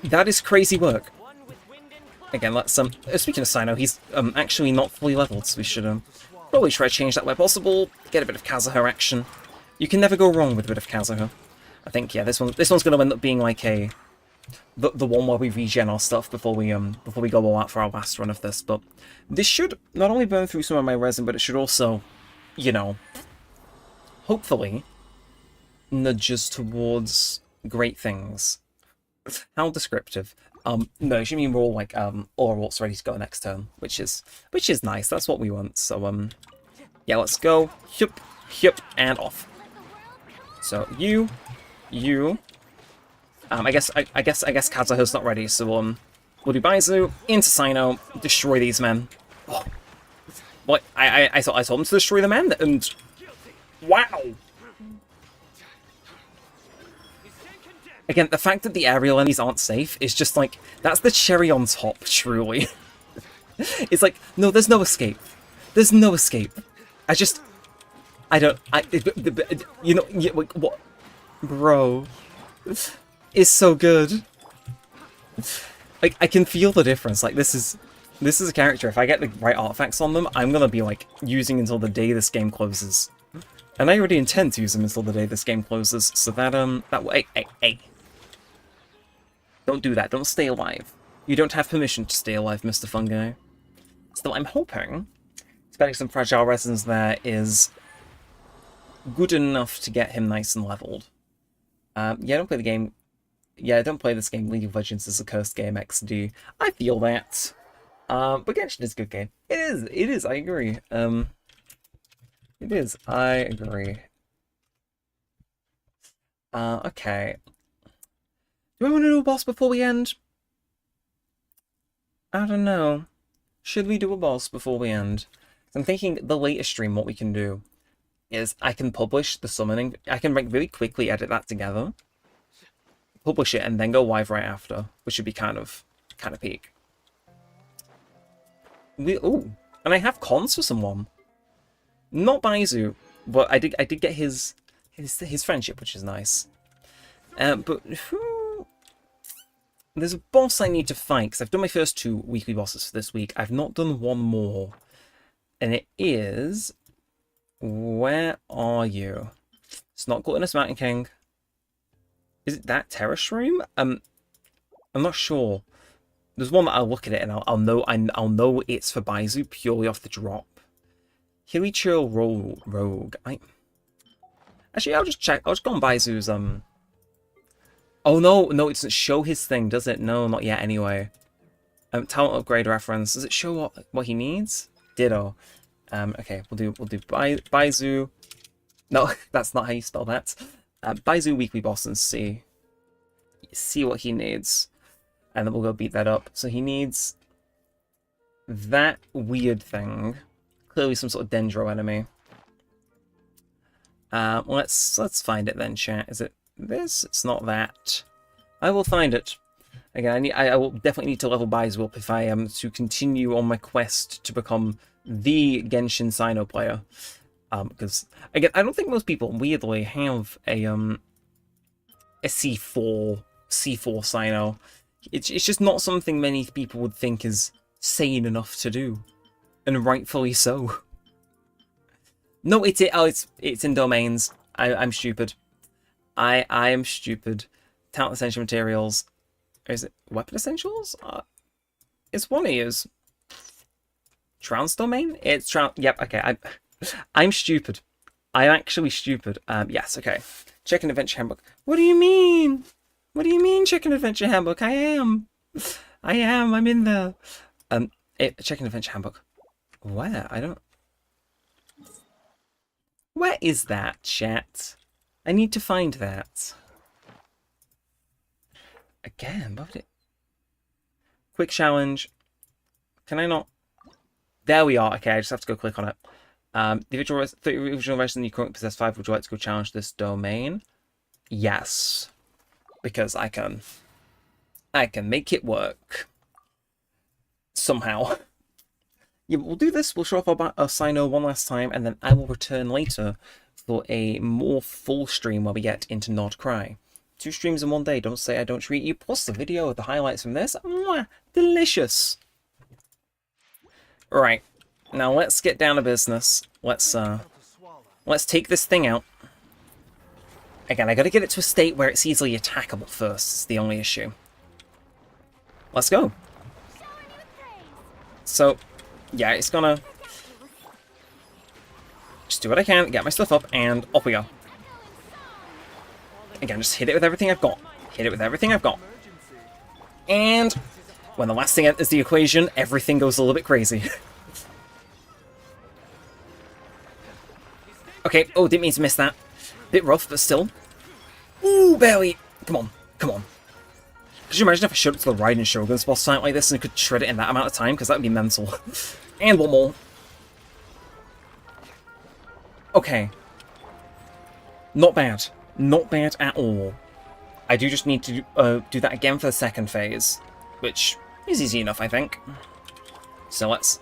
That is crazy work. Again, let's... speaking of Cyno, he's actually not fully leveled, so we should probably try to change that where possible. Get a bit of Kazuha action. You can never go wrong with a bit of Kazuha. I think, yeah, this one's going to end up being like the one where we regen our stuff before we go all out for our last run of this. But this should not only burn through some of my resin, but it should also, you know, hopefully nudge us towards great things. How descriptive. No, you should mean we're all like all ults ready to go next turn, which is nice. That's what we want. So yeah, let's go. Hup, hup, and off. So you. I guess Kazuha's not ready, so we'll do Baizu into Cyno, destroy these men. Oh. What? I told him to destroy the men, and wow. Again, the fact that the aerial enemies aren't safe is just like, that's the cherry on top, truly. It's like, no, there's no escape. There's no escape. You know, what? Bro. It's so good. Like, I can feel the difference. Like, this is a character, if I get the right artifacts on them, I'm gonna be, like, using until the day this game closes. And I already intend to use them until the day this game closes, so that way, hey. Don't do that, don't stay alive. You don't have permission to stay alive, Mr. Fungi. Still, I'm hoping spending some fragile resins there is good enough to get him nice and leveled. Yeah, don't play the game. Yeah, don't play this game. League of Legends is a cursed game, XD. I feel that. But Genshin is a good game. It is, I agree. It is, I agree. Okay. Do I want to do a boss before we end? I don't know. Should we do a boss before we end? I'm thinking the later stream, what we can do is I can publish the summoning. I can like really quickly edit that together, publish it, and then go live right after, which would be kind of peak. Ooh, and I have cons for someone. Not Baizu, but I did get his friendship, which is nice. But there's a boss I need to fight, because I've done my first 2 weekly bosses for this week. I've not done one more. And it is... Where are you? It's not Gluttonous Mountain King. Is it that Terra Shroom? I'm not sure. There's one that I'll look at it and I'll know it's for Baizu purely off the drop. Hilichurl Rogue. Actually, I'll just check. I'll just go on Baizu's, Oh, no, no, it doesn't show his thing, does it? No, not yet, anyway. Talent upgrade reference. Does it show what he needs? Ditto. Okay, we'll do Baizu. No, that's not how you spell that. Baizu weekly boss and see what he needs. And then we'll go beat that up. So he needs that weird thing. Clearly some sort of Dendro enemy. Let's find it then, chat. Is it this? It's not that. I will find it. Again, I will definitely need to level Baizu up if I am to continue on my quest to become the Genshin Cyno player. Because again, I don't think most people weirdly have a C4 Cyno. It's just not something many people would think is sane enough to do, and rightfully so. No, it's in domains. I'm stupid. I am stupid. Talent essential materials. Is it weapon essentials? It's one of yours. Trans domain? It's trans. Yep. Okay. I'm stupid. I'm actually stupid. Yes. Okay. Check an adventure handbook. What do you mean? What do you mean? Check an adventure handbook. I am. I'm in there. Check an adventure handbook. Where? I don't. Where is that, chat? I need to find that. Again, what would it... Quick challenge. Can I not... There we are. Okay, I just have to go click on it. The original resident you currently possess 5. Would you like to go challenge this domain? Yes. Because I can make it work. Somehow. Yeah, we'll do this. We'll show off our Cyno one last time, and then I will return later for a more full stream where we get into Nod Krai. 2 streams in one day. Don't say I don't treat you. Plus the video of the highlights from this. Mwah, delicious. Right. Now let's get down to business. Let's take this thing out. Again, I gotta get it to a state where it's easily attackable first. It's the only issue. Let's go. So, yeah, it's gonna... Just do what I can, get my stuff up, and off we go. Again, just hit it with everything I've got. Hit it with everything I've got. And when the last thing enters the equation, everything goes a little bit crazy. Okay, oh, didn't mean to miss that. Bit rough, but still. Ooh, barely. Come on, come on. Could you imagine if I showed up to the Raiden Shogun's boss fight like this and could shred it in that amount of time? Because that would be mental. And one more. Okay. Not bad. Not bad at all. I do just need to do that again for the second phase, which is easy enough, I think. So let's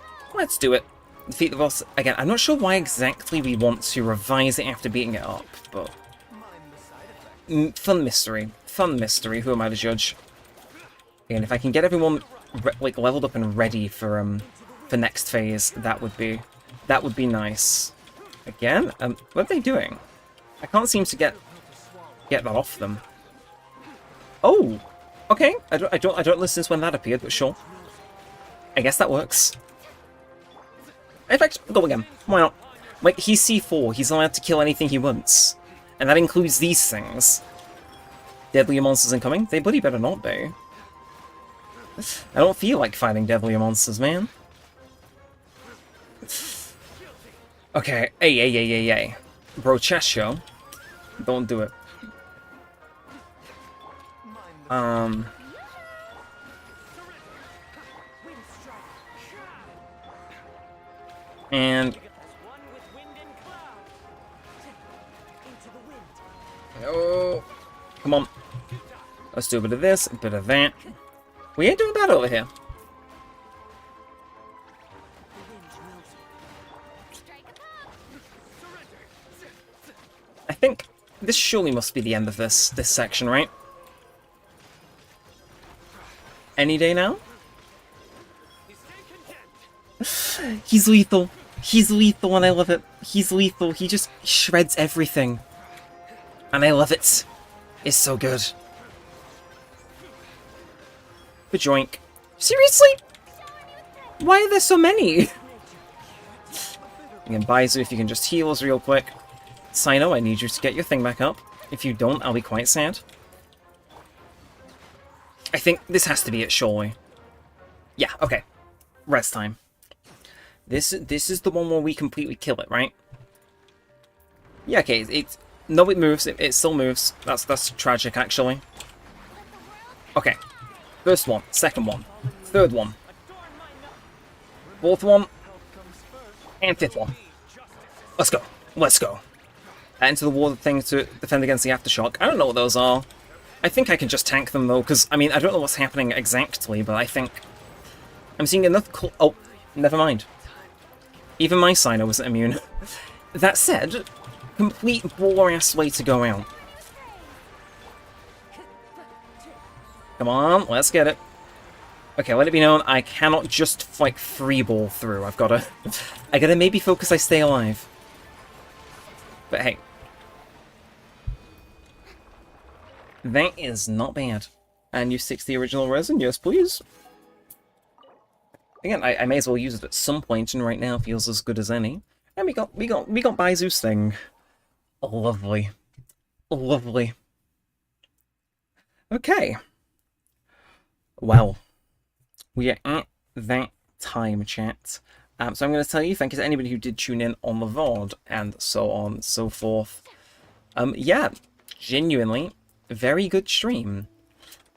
do it. Defeat the boss again. I'm not sure why exactly we want to revise it after beating it up, but fun mystery. Fun mystery. Who am I to judge? And if I can get everyone like leveled up and ready for next phase, that would be nice. Again, what are they doing? I can't seem to get that off them. Oh, okay. I don't listen since when that appeared, but sure. I guess that works. In fact, go again. Why not? Like, he's C4. He's allowed to kill anything he wants, and that includes these things. Deadlier monsters incoming? They bloody better not be. I don't feel like fighting deadlier monsters, man. Okay, hey. Brochacho. Don't do it. And... Oh, come on. Let's do a bit of this, a bit of that. We ain't doing bad over here. I think this surely must be the end of this section, right? Any day now? He's lethal. He's lethal and I love it. He's lethal. He just shreds everything. And I love it. It's so good. Bajoink. Seriously? Why are there so many? Again, Baizu, if you can just heal us real quick. Cyno, I need you to get your thing back up. If you don't, I'll be quite sad. I think this has to be it, surely. Yeah, okay. Rest time. This is the one where we completely kill it, right? Yeah, okay, no, it moves. It still moves. That's tragic, actually. Okay. First one, second one, third one, fourth one, and fifth one. Let's go. Let's go. Enter the water thing to defend against the aftershock. I don't know what those are. I think I can just tank them, though, because, I mean, I don't know what's happening exactly, but I think I'm seeing enough oh, never mind. Even my Cyno wasn't immune. That said, complete baller-ass way to go out. Come on, let's get it. Okay, let it be known, I cannot just, like, free-ball through. I gotta maybe focus I stay alive. But hey. That is not bad. And you 60 the original resin? Yes, please. Again, I may as well use it at some point, and right now feels as good as any. And we got Baizu's thing. Lovely. Lovely. Okay. Well, we are at that time, chat. So I'm going to tell you, thank you to anybody who did tune in on the VOD, and so on and so forth. Yeah, genuinely, very good stream.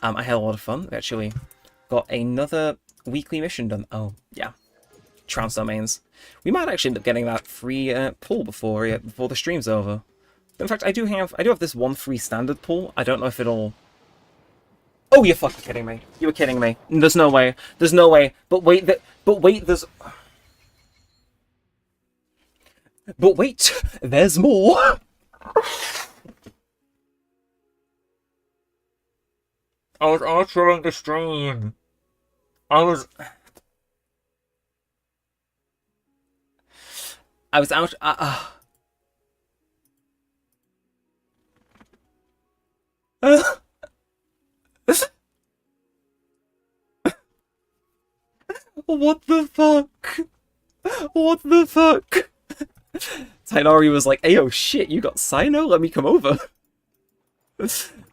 I had a lot of fun. We actually got another weekly mission done. Oh, yeah. Trans domains. We might actually end up getting that free pull before the stream's over. In fact, I do have this one free standard pull. I don't know if it'll... Oh, you're fucking kidding me. You were kidding me. There's no way. There's no way. But wait, there's... But wait, there's more. I was outroing the stream. I was out... What the fuck? What the fuck? Tainari was like, "Ayo, shit, you got Cyno? Let me come over."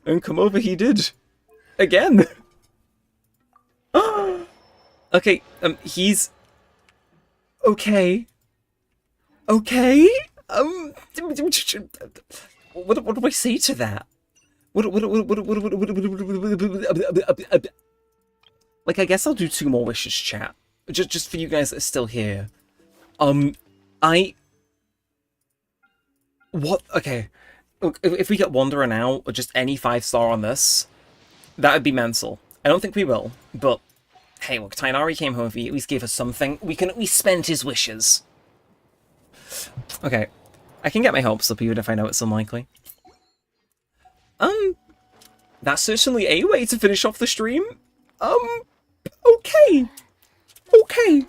And come over he did. Again. Okay, he's... Okay. Okay? What do I say to that? Like, I guess I'll do 2 more wishes, chat. Just for you guys that are still here. What? Okay. Look, if we get Wanderer now, or just any 5-star on this, that would be mental. I don't think we will, but hey, look, Tainari came home, he at least gave us something. We can at least spend his wishes. Okay. I can get my hopes up even if I know it's unlikely. That's certainly a way to finish off the stream. Okay. Okay.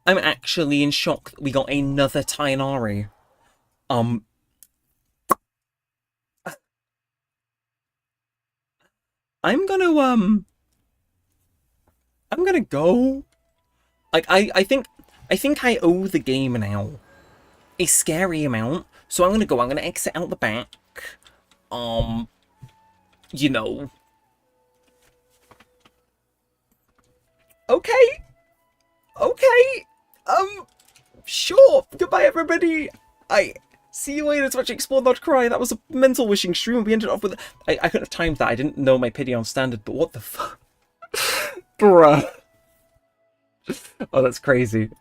I'm actually in shock that we got another Tainari. I'm gonna go. Like, I think I owe the game now a scary amount, so I'm gonna exit out the back. You know. Okay. Okay. Sure. Goodbye, everybody. I see you later to watch Explore.Krai. That was a mental wishing stream. We ended off with... I couldn't have timed that. I didn't know my pity on standard, but what the fuck? Bruh. Oh, that's crazy.